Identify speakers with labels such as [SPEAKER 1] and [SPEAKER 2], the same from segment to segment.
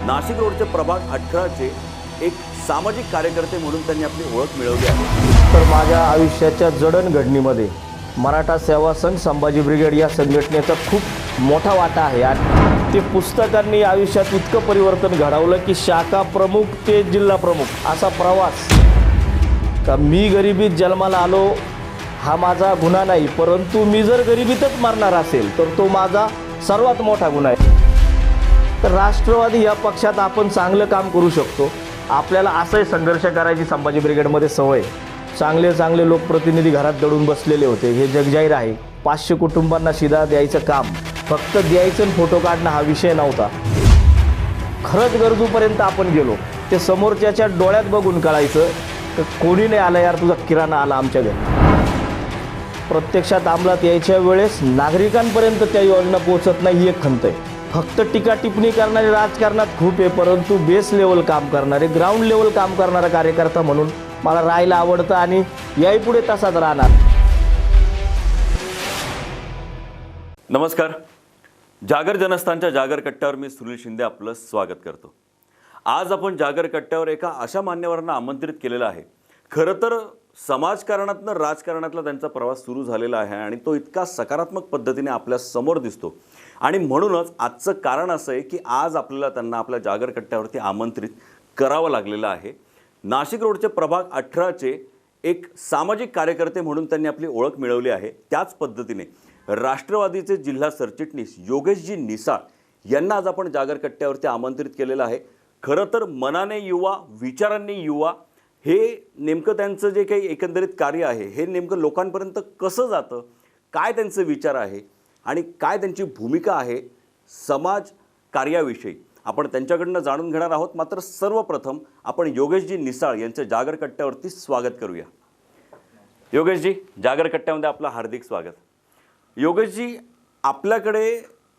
[SPEAKER 1] नाशिक रोडचे प्रभाग 18चे एक सामाजिक कार्यकर्ते म्हणून त्यांनी आपली ओळख मिळवली आहे।
[SPEAKER 2] तर माझ्या आयुष्याच्या जडणघडणीमध्ये मराठा सेवा संघ संभाजी ब्रिगेड या संघटनेचा खूप मोठा वाटा आहे आणि ते पुस्तकांनी आयुष्यात इतकं परिवर्तन घडवलं की शाखा प्रमुख ते जिल्हा प्रमुख असा प्रवास। का मी गरिबीत जन्माला आलो हा माझा गुन्हा नाही, परंतु मी जर गरिबीतच मरणार असेल तर तो माझा सर्वात मोठा गुन्हा आहे। तर राष्ट्रवादी या पक्षात आपण चांगलं काम करू शकतो। आपल्याला असंही संघर्ष करायची संभाजी ब्रिगेडमध्ये सवय। चांगले चांगले लोकप्रतिनिधी घरात दडून बसलेले होते, हे जगजाहीर आहे। 500 कुटुंबांना शिधा द्यायचं काम, फक्त द्यायचं आणि फोटो काढणं हा विषय नव्हता। खरंच गरजूपर्यंत आपण गेलो, ते समोरच्याच्या डोळ्यात बघून कळायचं की कोणी नाही आलं यार, तुझा किराणा आला आमच्या घरी। प्रत्यक्षात अंमलात यायच्या वेळेस नागरिकांपर्यंत त्या योजना पोहोचत नाही ही एक खंत आहे। फक्त टीका टिप्पणी करणारे राजकारणात खूप आहे, परंतु बेस लेवल काम करणारे, ग्राउंड लेवल काम करणारा कार्यकर्ता म्हणून मला राहायला आवडतं आणि याही पुढे तसाच राहणार।
[SPEAKER 1] नमस्कार, जागर जनस्थानच्या जागर कट्ट्यावर मी सुनील शिंदे आपलं स्वागत करतो। आज आपण जागर कट्ट्यावर एका अशा मान्यवरांना आमंत्रित केलेलं आहे। खरं तर समाजकारणातनं राजकारणातला त्यांचा प्रवास सुरू झालेला आहे आणि तो इतका सकारात्मक पद्धतीने आपल्या समोर दिसतो आणि म्हणूनच आजचं कारण असं आहे की आज आपल्याला त्यांना आपल्या जागर कट्ट्यावरती आमंत्रित करावं लागलेलं आहे। नाशिक रोडचे प्रभाग 18चे एक सामाजिक कार्यकर्ते म्हणून त्यांनी आपली ओळख मिळवली आहे। त्याच पद्धतीने राष्ट्रवादीचे जिल्हा सरचिटणीस योगेशजी निसाळ यांना आज आपण जागर कट्ट्यावरती आमंत्रित केलेलं आहे। खरं तर मनाने युवा, विचारांनी युवा, हे नेमकं त्यांचं जे काही एकंदरीत कार्य आहे हे नेमकं लोकांपर्यंत कसं जातं, काय त्यांचे विचार आहे आणि काय त्यांची भूमिका आहे समाज कार्याविषयी आपण त्यांच्याकडनं जाणून घेणार आहोत। मात्र सर्वप्रथम आपण योगेशजी निसाळ यांचं जागर कट्ट्यावरती स्वागत करूया। योगेशजी, जागर कट्ट्यामध्ये आपलं हार्दिक स्वागत। योगेशजी, आपल्याकडे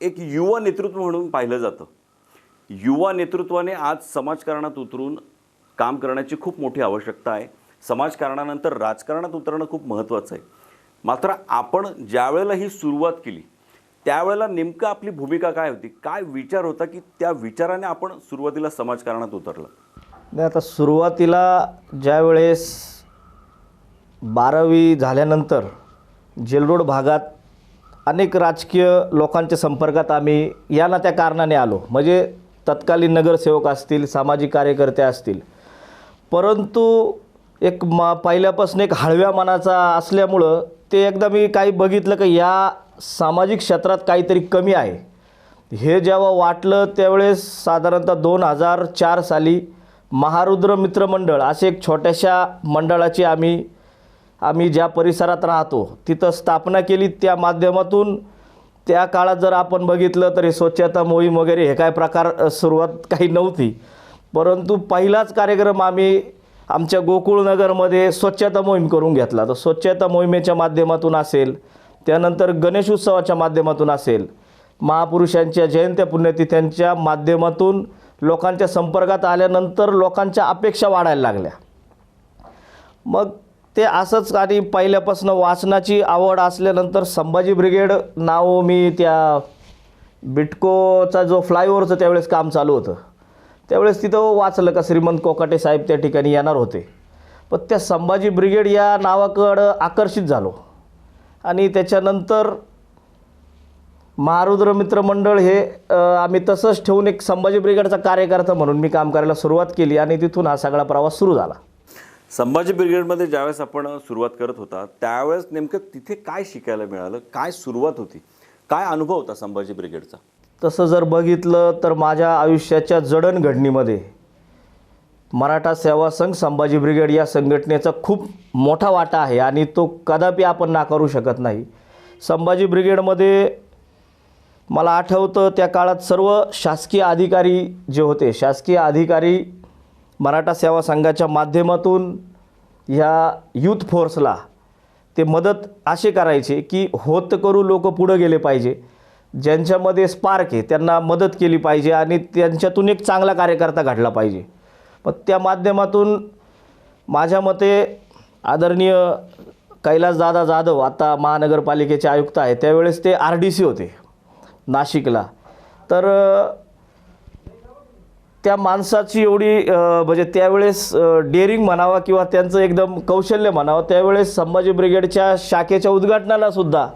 [SPEAKER 1] एक युवा नेतृत्व म्हणून पाहिलं जातं। युवा नेतृत्वाने आज समाजकारणात उतरून काम करण्याची खूप मोठी आवश्यकता आहे। समाजकारणानंतर राजकारणात उतरणं खूप महत्त्वाचं आहे। मात्र आपण ज्यावेळेला ही सुरुवात केली त्यावेळेला नेमकं आपली भूमिका काय होती, काय विचार होता की त्या विचाराने आपण सुरुवातीला समाजकारणात उतरलं?
[SPEAKER 2] नाही, आता सुरुवातीला ज्यावेळेस 12वी झाल्यानंतर जेलरोड भागात अनेक राजकीय लोकांच्या संपर्कात आम्ही या ना त्या कारणाने आलो, म्हणजे तत्कालीन नगरसेवक असतील, सामाजिक कार्यकर्ते असतील, परंतु एक पहिल्यापासून एक हळव्या मनाचा असल्यामुळं ते एकदा मी काही बघितलं की या सामाजिक क्षेत्रात काहीतरी कमी आहे। हे जेव्हा वाटलं त्यावेळेस साधारणतः 2004 साली महारुद्र मित्रमंडळ असे एक छोट्याशा मंडळाची आम्ही ज्या परिसरात राहतो तिथं स्थापना केली। त्या माध्यमातून त्या काळात जर आपण बघितलं तर स्वच्छता मोहीम वगैरे हे काय प्रकार सुरुवात काही नव्हती, परंतु पहिलाच कार्यक्रम आम्ही आमच्या गोकुळनगरमध्ये स्वच्छता मोहीम करून घेतला। तर स्वच्छता मोहिमेच्या माध्यमातून असेल, त्यानंतर गणेश उत्सवाच्या माध्यमातून असेल, महापुरुषांच्या जयंत्या पुण्यतिथ्यांच्या माध्यमातून लोकांच्या संपर्कात आल्यानंतर लोकांच्या अपेक्षा वाढायला लागल्या। मग ते असंच आणि पहिल्यापासून वाचनाची आवड असल्यानंतर संभाजी ब्रिगेड नाव मी त्या बिटकोचा जो फ्लायओव्हरचं त्यावेळेस काम चालू होतं त्यावेळेस तिथं वाचलं का श्रीमंत कोकाटे साहेब त्या ठिकाणी येणार होते। पण त्या संभाजी ब्रिगेड या नावाकडं आकर्षित झालो आणि त्याच्यानंतर महारुद्र मित्रमंडळ हे आम्ही तसंच ठेवून एक संभाजी ब्रिगेडचा कार्यकर्ता म्हणून मी काम करायला सुरुवात केली आणि तिथून हा सगळा प्रवास सुरू झाला।
[SPEAKER 1] संभाजी ब्रिगेडमध्ये ज्यावेळेस आपण सुरुवात करत होता त्यावेळेस नेमकं तिथे काय शिकायला मिळालं, काय सुरुवात होती, काय अनुभव होता संभाजी ब्रिगेडचा?
[SPEAKER 2] तसं जर बघितलं तर माझ्या आयुष्याच्या जडणघडणीमध्ये मराठा सेवा संघ संभाजी ब्रिगेड या संघटनेचा खूप मोठा वाटा आहे आणि तो कदापि आपण नाकारू शकत नाही। संभाजी ब्रिगेडमध्ये मला आठवतं त्या काळात सर्व शासकीय अधिकारी जे होते, शासकीय अधिकारी मराठा सेवा संघाच्या माध्यमातून ह्या यूथ फोर्सला ते मदत असे करायचे की होत करू लोक पुढे गेले पाहिजे, ज्यांच्यामध्ये स्पार्क आहे त्यांना मदत केली पाहिजे आणि त्यांच्यातून एक चांगला कार्यकर्ता घडला पाहिजे। पण त्या माध्यमातून माझ्या मते आदरणीय कैलासदादा जाधव आता महानगरपालिकेचे आयुक्त आहेत, त्यावेळेस ते RDC होते नाशिकला। तर त्या माणसाची एवढी म्हणजे त्यावेळेस डेअरिंग म्हणावा किंवा त्यांचं एकदम कौशल्य म्हणावं, त्यावेळेस संभाजी ब्रिगेडच्या शाखेच्या उद्घाटनाला सुद्धा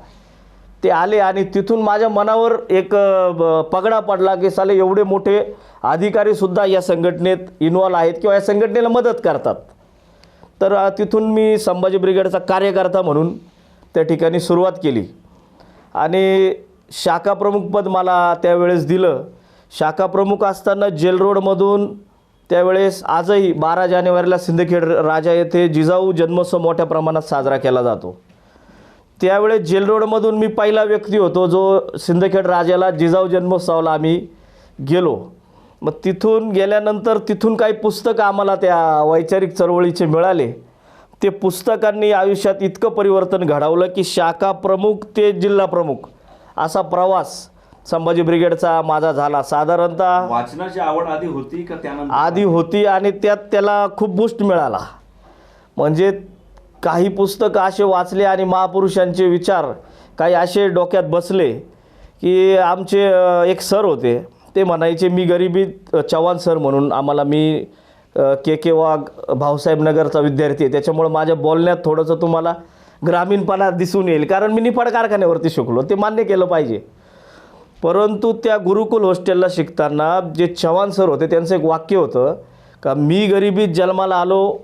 [SPEAKER 2] ते आले आणि तिथून माझ्या मनावर एक पगडा पडला की साले एवढे मोठे अधिकारीसुद्धा या संघटनेत इन्वॉल्व आहेत किंवा या संघटनेला मदत करतात. तर तिथून मी संभाजी ब्रिगेडचा कार्यकर्ता म्हणून त्या ठिकाणी सुरुवात केली आणि शाखा प्रमुखपद मला त्यावेळेस दिलं. शाखा प्रमुख असताना जेल रोडमधून त्यावेळेस आजही 12 जानेवारीला सिंदखेड राजा येथे जिजाऊ जन्मोत्सव मोठ्या प्रमाणात साजरा केला जातो. त्यावेळेस जेल रोडमधून मी पहिला व्यक्ती होतो जो सिंदखेड राजाला जिजाऊ जन्मोत्सवाला आम्ही गेलो. मग तिथून गेल्यानंतर तिथून काही पुस्तकं आम्हाला त्या वैचारिक चळवळीचे मिळाले. ते पुस्तकांनी आयुष्यात इतकं परिवर्तन घडवलं की शाखा प्रमुख ते जिल्हा प्रमुख असा प्रवास संभाजी ब्रिगेडचा माझा झाला. साधारणतः
[SPEAKER 1] वाचनाची आवड आधी होती का त्यानंतर?
[SPEAKER 2] आधी होती आणि त्यात त्याला खूप बूस्ट मिळाला. म्हणजे काही पुस्तकं असे वाचले आणि महापुरुषांचे विचार काही असे डोक्यात बसले की आमचे एक सर होते, ते म्हणायचे, मी गरिबीत चव्हाण सर म्हणून आम्हाला, मी के वाघ भाऊसाहेब नगरचा विद्यार्थी आहे, त्याच्यामुळं माझ्या बोलण्यात थोडंसं तुम्हाला ग्रामीणपणा दिसून येईल, कारण मी निफाड कारखान्यावरती शिकलो, ते मान्य केलं पाहिजे. परंतु त्या गुरुकुल हॉस्टेलला शिकताना जे चव्हाण सर होते त्यांचं एक वाक्य होतं का मी गरिबीत जन्माला आलो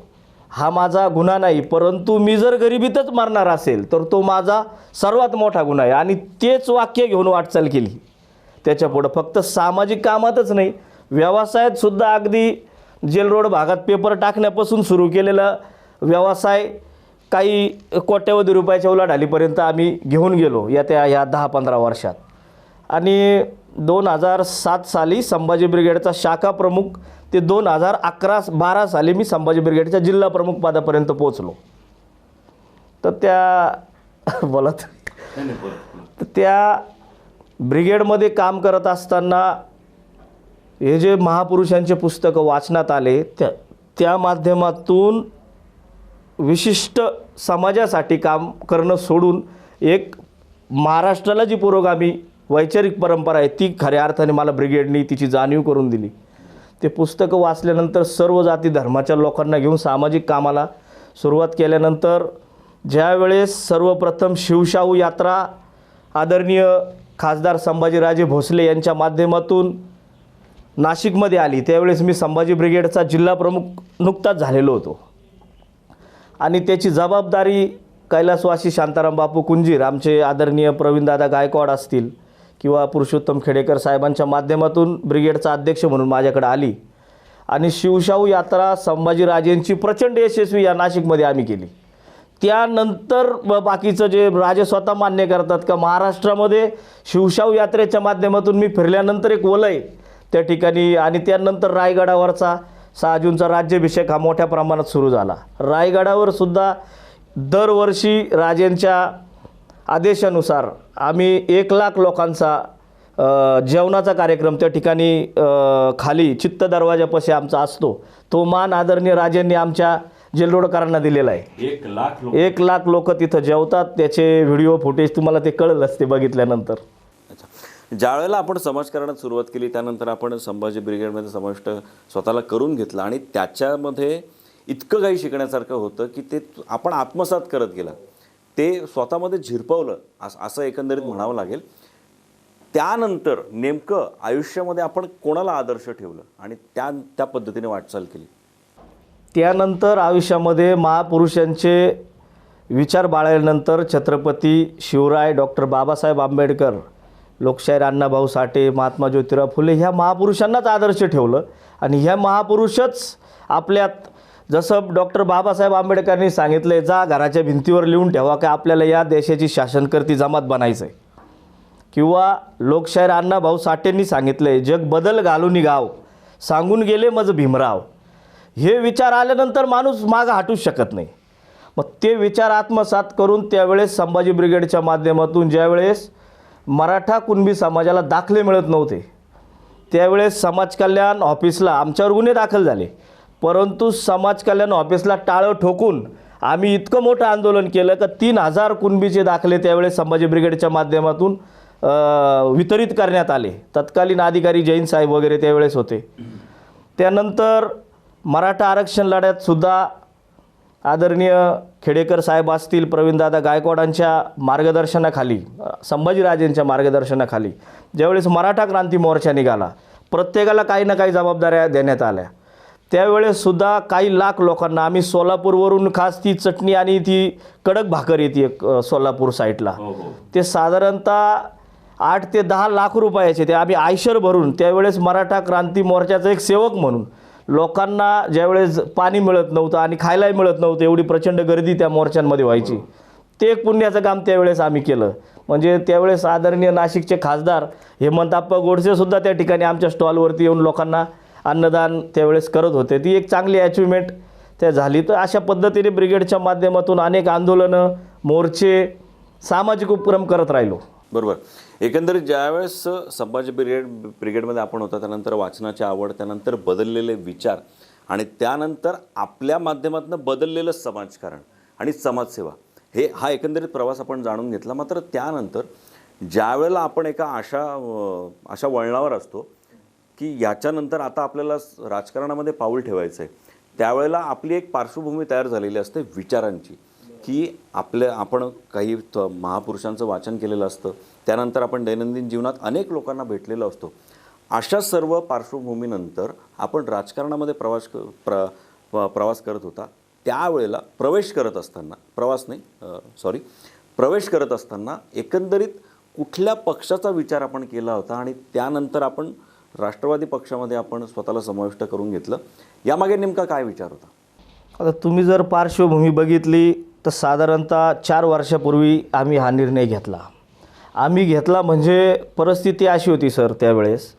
[SPEAKER 2] हा माझा गुन्हा नाही, परंतु मी जर गरिबीतच मरणार असेल तर तो माझा सर्वात मोठा गुन्हा आहे. आणि तेच वाक्य घेऊन वाटचाल केली त्याच्यापुढं. फक्त सामाजिक कामातच नाही, व्यवसायात सुद्धा अगदी जेल रोड भागात पेपर टाकण्यापासून सुरू केलेला व्यवसाय काही कोट्यवधी रुपयाच्या उलाढालीपर्यंत आम्ही घेऊन गेलो ह्या 10-15 वर्षात. आणि 2007 साली संभाजी ब्रिगेडचा शाखा प्रमुख ते 2011-12 साली मी संभाजी ब्रिगेडच्या जिल्हा प्रमुख पदापर्यंत पोहोचलो. तर त्या बोलत तर त्या ब्रिगेडमध्ये काम करत असताना हे जे महापुरुषांचे पुस्तकं वाचनात आले त्या माध्यमातून विशिष्ट समाजासाठी काम करणं सोडून एक महाराष्ट्राला जी पुरोगामी वैचारिक परंपरा आहे ती खऱ्या अर्थाने मला ब्रिगेडनी तिची जाणीव करून दिली. ते पुस्तकं वाचल्यानंतर सर्व जाती धर्माच्या लोकांना घेऊन सामाजिक कामाला सुरुवात केल्यानंतर ज्यावेळेस सर्वप्रथम शिवशाहू यात्रा आदरणीय खासदार संभाजीराजे भोसले यांच्या माध्यमातून नाशिकमध्ये आली, त्यावेळेस मी संभाजी ब्रिगेडचा जिल्हा प्रमुख नुकताच झालेलो होतो. आणि त्याची जबाबदारी कैलासवासी शांताराम बापू कुंजीर, आमचे आदरणीय प्रवीणदादा गायकवाड असतील किंवा पुरुषोत्तम खेडेकर साहेबांच्या माध्यमातून ब्रिगेडचा अध्यक्ष म्हणून माझ्याकडे आली. आणि शिवशाहू यात्रा संभाजीराजेंची प्रचंड यशस्वी या नाशिकमध्ये आम्ही केली. त्यानंतर बाकीचं जे राजे स्वतः मान्य करतात का महाराष्ट्रामध्ये शिवशाहू यात्रेच्या माध्यमातून मी फिरल्यानंतर एक वलय त्या ठिकाणी. आणि त्यानंतर रायगडावरचा 6 जूनचा राज्याभिषेक हा मोठ्या प्रमाणात सुरू झाला. रायगडावर सुद्धा दरवर्षी राजेंच्या आदेशानुसार आम्ही 1 लाख लोकांचा जेवणाचा कार्यक्रम त्या ठिकाणी खाली चित्त दरवाजापाशी आमचा असतो. तो मान आदरणीय राजेंनी आमच्या जेलरोडकरांना दिलेला आहे. 1 लाख लोक तिथं जेवतात. त्याचे व्हिडिओ फुटेज तुम्हाला ते कळलंच ते बघितल्यानंतर.
[SPEAKER 1] अच्छा, ज्या वेळेला आपण समाजकारणात सुरुवात केली त्यानंतर आपण संभाजी ब्रिगेडमध्ये समाविष्ट स्वतःला करून घेतलं आणि त्याच्यामध्ये इतकं काही शिकण्यासारखं होतं की ते आपण आत्मसात करत गेला, ते स्वतःमध्ये झिरपवलं असं एकंदरीत म्हणावं लागेल. त्यानंतर नेमकं आयुष्यामध्ये आपण कोणाला आदर्श ठेवलं आणि त्या पद्धतीने वाटचाल केली?
[SPEAKER 2] त्यानंतर आयुष्यामध्ये महापुरुषांचे विचार बाळगल्यानंतर छत्रपती शिवराय, डॉक्टर बाबासाहेब आंबेडकर, लोकशाहीर अण्णाभाऊ साठे, महात्मा ज्योतिराव फुले ह्या महापुरुषांनाच आदर्श ठेवलं. आणि ह्या महापुरुषच आपल्यात, जसं डॉक्टर बाबासाहेब आंबेडकरांनी सांगितलं आहे, जा घराच्या भिंतीवर लिहून ठेवा की आपल्याला या देशाची शासनकर्ती जमात बनायचं आहे, किंवा लोकशाहीर अण्णाभाऊ साठेंनी सांगितलं आहे, जग बदल घालून गाव सांगून गेले मज भीमराव. हे विचार आल्यानंतर माणूस मागं हटूच शकत नाही. मग ते विचार आत्मसात करून त्यावेळेस संभाजी ब्रिगेडच्या माध्यमातून ज्यावेळेस मराठा कुणबी समाजाला दाखले मिळत नव्हते त्यावेळेस समाज कल्याण ऑफिसला आमच्यावर गुन्हे दाखल झाले, परंतु समाज कल्याण ऑफिसला टाळं ठोकून आम्ही इतकं मोठं आंदोलन केलं की 3000 कुणबीचे दाखले त्यावेळेस संभाजी ब्रिगेडच्या माध्यमातून वितरित करण्यात आले. तत्कालीन अधिकारी जैन साहेब वगैरे त्यावेळेस होते. त्यानंतर मराठा आरक्षण लढ्यातसुद्धा आदरणीय खेडेकर साहेब असतील, प्रवीणदादा गायकवाडांच्या मार्गदर्शनाखाली, संभाजीराजेंच्या मार्गदर्शनाखाली ज्यावेळेस मराठा क्रांती मोर्चा निघाला, प्रत्येकाला काही ना काही जबाबदाऱ्या देण्यात आल्या. त्यावेळेससुद्धा काही लाख लोकांना, आम्ही सोलापूरवरून खास ती चटणी आणि ती कडक भाकर येते सोलापूर साईडला, ते साधारणतः 8 ते 10 लाख रुपयाचे ते आम्ही आयशर भरून त्यावेळेस मराठा क्रांती मोर्चाचा एक सेवक म्हणून लोकांना ज्यावेळेस पाणी मिळत नव्हतं आणि खायलाही मिळत नव्हतं, एवढी प्रचंड गर्दी त्या मोर्चांमध्ये व्हायची, ते एक पुण्याचं काम त्यावेळेस आम्ही केलं. म्हणजे त्यावेळेस आदरणीय नाशिकचे खासदार हेमंतप्पा गोडसेसुद्धा त्या ठिकाणी आमच्या स्टॉलवरती येऊन लोकांना अन्नदान त्यावेळेस करत होते. ती एक चांगली अचिव्हमेंट त्या झाली. तर अशा पद्धतीने ब्रिगेडच्या माध्यमातून अनेक आंदोलनं, मोर्चे, सामाजिक उपक्रम करत राहिलो.
[SPEAKER 1] बरोबर. एकंदरीत ज्यावेळेस संभाजी ब्रिगेडमध्ये आपण होता, त्यानंतर वाचनाची आवड, त्यानंतर बदललेले विचार आणि त्यानंतर आपल्या माध्यमातून बदललेलं समाजकारण आणि समाजसेवा, हा एकंदरीत प्रवास आपण जाणून घेतला. मात्र त्यानंतर ज्यावेळेला आपण एका अशा वळणावर असतो की याच्यानंतर आता आपल्याला राजकारणामध्ये पाऊल ठेवायचं आहे, त्यावेळेला आपली एक पार्श्वभूमी तयार झालेली असते विचारांची, की आपण काही महापुरुषांचं वाचन केलेलं असतं, त्यानंतर आपण दैनंदिन जीवनात अनेक लोकांना भेटलेलो असतो. अशा सर्व पार्श्वभूमीनंतर आपण राजकारणामध्ये प्रवास करत होता. त्यावेळेला प्रवेश करत असताना एकंदरीत कुठल्या पक्षाचा विचार आपण केला होता आणि त्यानंतर आपण राष्ट्रवादी पक्षामध्ये आपण स्वतःला समाविष्ट करून घेतलं, यामागे नेमका काय विचार होता?
[SPEAKER 2] आता तुम्ही जर पार्श्वभूमी बघितली तर साधारणतः 4 वर्षापूर्वी आम्ही हा निर्णय घेतला. म्हणजे परिस्थिती अशी होती सर त्यावेळेस,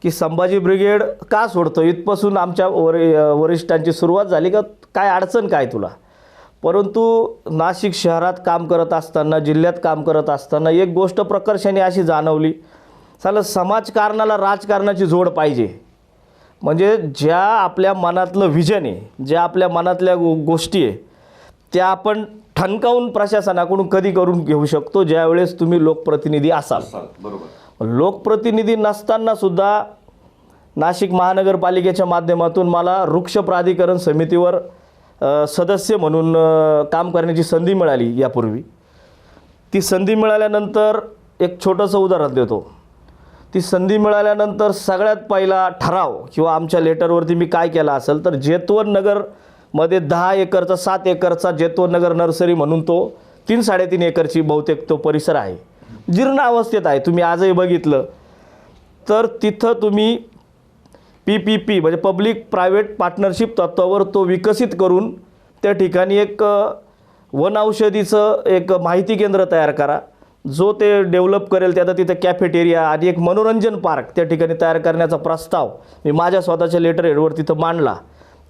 [SPEAKER 2] की संभाजी ब्रिगेड का सोडतो इथपासून आमच्या वरिष्ठांची सुरुवात झाली, का काय अडचण काय तुला. परंतु नाशिक शहरात काम करत असताना, जिल्ह्यात काम करत असताना एक गोष्ट प्रकर्षाने अशी जाणवली, समाजकारणाला राजकारणाची जोड पाहिजे. म्हणजे ज्या आपल्या मनातलं विजन आहे, ज्या आपल्या मनातल्या गोष्टी आहे, त्या आपण ठणकावून प्रशासनाकडून कधी करून घेऊ शकतो, ज्यावेळेस तुम्ही लोकप्रतिनिधी असाल.
[SPEAKER 1] बरोबर.
[SPEAKER 2] लोकप्रतिनिधी नसताना सुद्धा नाशिक महानगरपालिकेच्या माध्यमातून मला वृक्ष प्राधिकरण समितीवर सदस्य म्हणून काम करण्याची संधी मिळाली. यापूर्वी ती संधी मिळाल्यानंतर एक छोटंसं उदाहरण देतो. ती संधी मिळाल्यानंतर सगळ्यात पहिला ठराव किंवा आमच्या लेटरवरती मी काय केला असेल तर जेतवन नगरमध्ये 10 एकरचा 7 एकरचा जेतवन नगर नर्सरी म्हणून तो 3-3.5 एकरची बहुतेक तो परिसर आहे, जीर्ण अवस्थेत आहे. तुम्ही आजही बघितलं तर तिथं तुम्ही PPP म्हणजे पब्लिक प्रायव्हेट पार्टनरशिप तत्त्वावर तो विकसित करून त्या ठिकाणी एक वनौषधीचं एक माहिती केंद्र तयार करा, जो ते डेव्हलप करेल. त्यात तिथं कॅफेटेरिया आणि एक मनोरंजन पार्क त्या ठिकाणी तयार करण्याचा प्रस्ताव मी माझ्या स्वतःच्या लेटर हेडवर तिथं मांडला.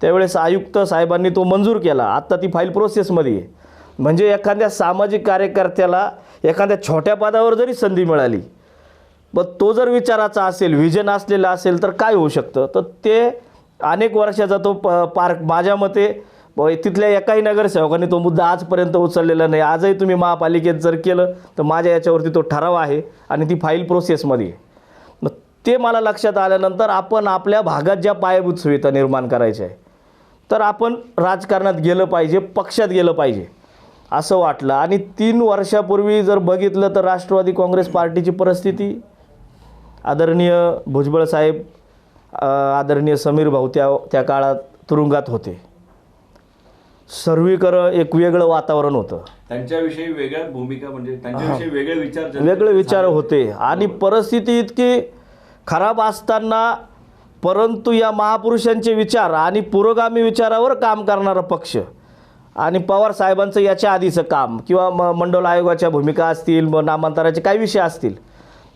[SPEAKER 2] त्यावेळेस आयुक्त साहेबांनी तो मंजूर केला. आत्ता ती फाईल प्रोसेसमध्ये आहे. म्हणजे एखाद्या सामाजिक कार्यकर्त्याला एखाद्या छोट्या पदावर जरी संधी मिळाली, मग तो जर विचाराचा असेल, व्हिजन असलेला असेल, तर काय होऊ शकतं. तर ते अनेक वर्षाचा तो पार्क माझ्या मते तिथल्या एकाही नगरसेवकांनी तो मुद्दा आजपर्यंत उचललेला नाही. आजही तुम्ही महापालिकेत जर केलं तर माझ्या याच्यावरती तो ठराव आहे आणि ती फाईल प्रोसेसमध्ये आहे. मग ते मला लक्षात आल्यानंतर आपण आपल्या भागात ज्या पायाभूत सुविधा निर्माण करायच्या आहे, तर आपण राजकारणात गेलं पाहिजे, पक्षात गेलं पाहिजे असं वाटलं. आणि 3 वर्षापूर्वी जर बघितलं तर राष्ट्रवादी काँग्रेस पार्टीची परिस्थिती, आदरणीय भुजबळ साहेब, आदरणीय समीर भाऊ त्या काळात तुरुंगात होते. सर्वीकडं एक वेगळं वातावरण होतं.
[SPEAKER 1] त्यांच्याविषयी वेगळ्या भूमिका, म्हणजे त्यांच्याविषयी
[SPEAKER 2] वेगळे विचार होते आणि परिस्थिती इतकी खराब असताना, परंतु या महापुरुषांचे विचार आणि पुरोगामी विचारावर काम करणारा पक्ष आणि पवार साहेबांचं याच्या आधीचं काम किंवा मंडल आयोगाच्या भूमिका असतील, नामांतराचे काही विषय असतील,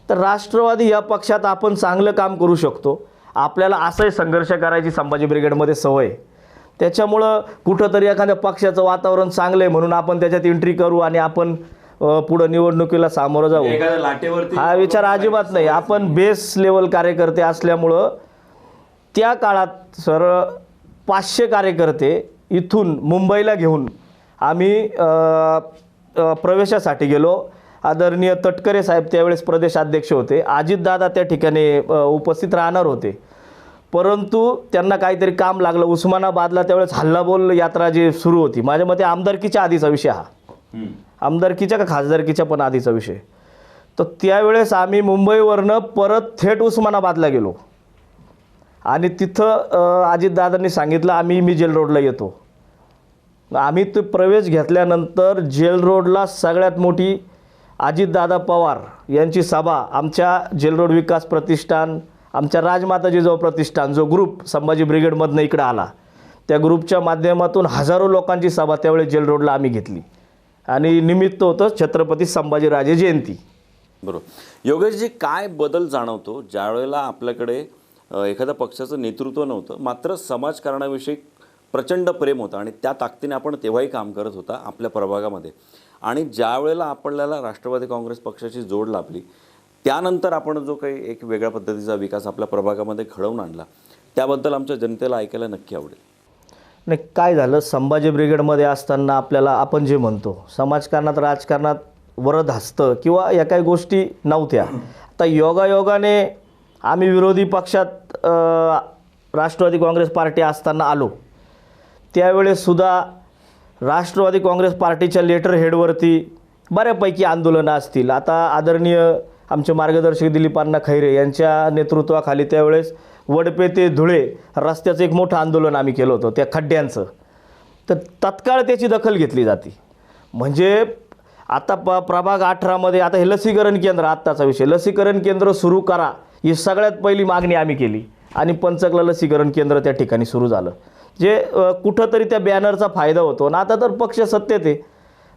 [SPEAKER 2] तर राष्ट्रवादी या पक्षात आपण चांगलं काम करू शकतो. आपल्याला असंही संघर्ष करायची संभाजी ब्रिगेडमध्ये सवय. त्याच्यामुळं कुठंतरी एखाद्या पक्षाचं वातावरण चांगलं आहे म्हणून आपण त्याच्यात एंट्री करू आणि आपण पुढं निवडणुकीला सामोरं जाऊ, हा विचार अजिबात नाही. आपण बेस लेवल कार्यकर्ते असल्यामुळं त्या काळात सर 500 कार्यकर्ते इथून मुंबईला घेऊन आम्ही प्रवेशासाठी गेलो. आदरणीय तटकरे साहेब त्यावेळेस प्रदेशाध्यक्ष होते, अजितदादा त्या ठिकाणी उपस्थित राहणार होते. परंतु त्यांना काहीतरी काम लागलं. उस्मानाबादला त्यावेळेस हल्लाबोल यात्रा जी सुरू होती, माझ्या मते आमदारकीच्या आधीचा विषय हा, आमदारकीच्या का खासदारकीच्या पण आधीचा विषय. तर त्यावेळेस आम्ही मुंबईवरनं परत थेट उस्मानाबादला गेलो आणि तिथं अजितदादांनी सांगितलं मी जेल रोडला येतो. आम्ही तो प्रवेश घेतल्यानंतर जेल रोडला सगळ्यात मोठी अजितदादा पवार यांची सभा, आमच्या जेल रोड विकास प्रतिष्ठान, आमच्या राजमाता जिजाऊ प्रतिष्ठान जो ग्रुप संभाजी ब्रिगेडमधनं इकडं आला, त्या ग्रुपच्या माध्यमातून हजारो लोकांची सभा त्यावेळेस जेल रोडला आम्ही घेतली आणि निमित्त होतं छत्रपती संभाजीराजे जयंती.
[SPEAKER 1] बरोबर. योगेशजी, काय बदल जाणवतो ज्या वेळेला आपल्याकडे एखाद्या पक्षाचं नेतृत्व नव्हतं, मात्र समाजकारणाविषयी प्रचंड प्रेम होतं आणि त्या ताकदीने आपण तेव्हाही काम करत होता आपल्या प्रभागामध्ये, आणि ज्या वेळेला आपल्याला राष्ट्रवादी काँग्रेस पक्षाची जोड लाभली त्यानंतर आपण जो काही एक वेगळ्या पद्धतीचा विकास आपल्या प्रभागामध्ये घडवून आणला, त्याबद्दल आमच्या जनतेला ऐकायला नक्की आवडेल.
[SPEAKER 2] नाही, काय झालं, संभाजी ब्रिगेडमध्ये असताना आपल्याला आपण जे म्हणतो समाजकारणात राजकारणात वरद हसतं किंवा या काही गोष्टी नव्हत्या. आता योगायोगाने आम्ही विरोधी पक्षात राष्ट्रवादी काँग्रेस पार्टी असताना आलो, त्यावेळेससुद्धा राष्ट्रवादी काँग्रेस पार्टीच्या लेटर हेडवरती बऱ्यापैकी आंदोलनं असतील. आता आदरणीय आमचे मार्गदर्शक दिलीपांना खैरे यांच्या नेतृत्वाखाली त्यावेळेस वडपे ते धुळे रस्त्याचं एक मोठं आंदोलन आम्ही केलं होतं, त्या खड्ड्यांचं. तर तत्काळ त्याची दखल घेतली जाते. म्हणजे आता प्रभाग 18मध्ये आता हे लसीकरण केंद्र, आत्ताचा विषय, लसीकरण केंद्र सुरू करा ही सगळ्यात पहिली मागणी आम्ही केली आणि पंचकला लसीकरण केंद्र त्या ठिकाणी सुरू झालं. जे कुठंतरी त्या बॅनरचा फायदा होतो आणि आता तर पक्ष सत्तेत आहे,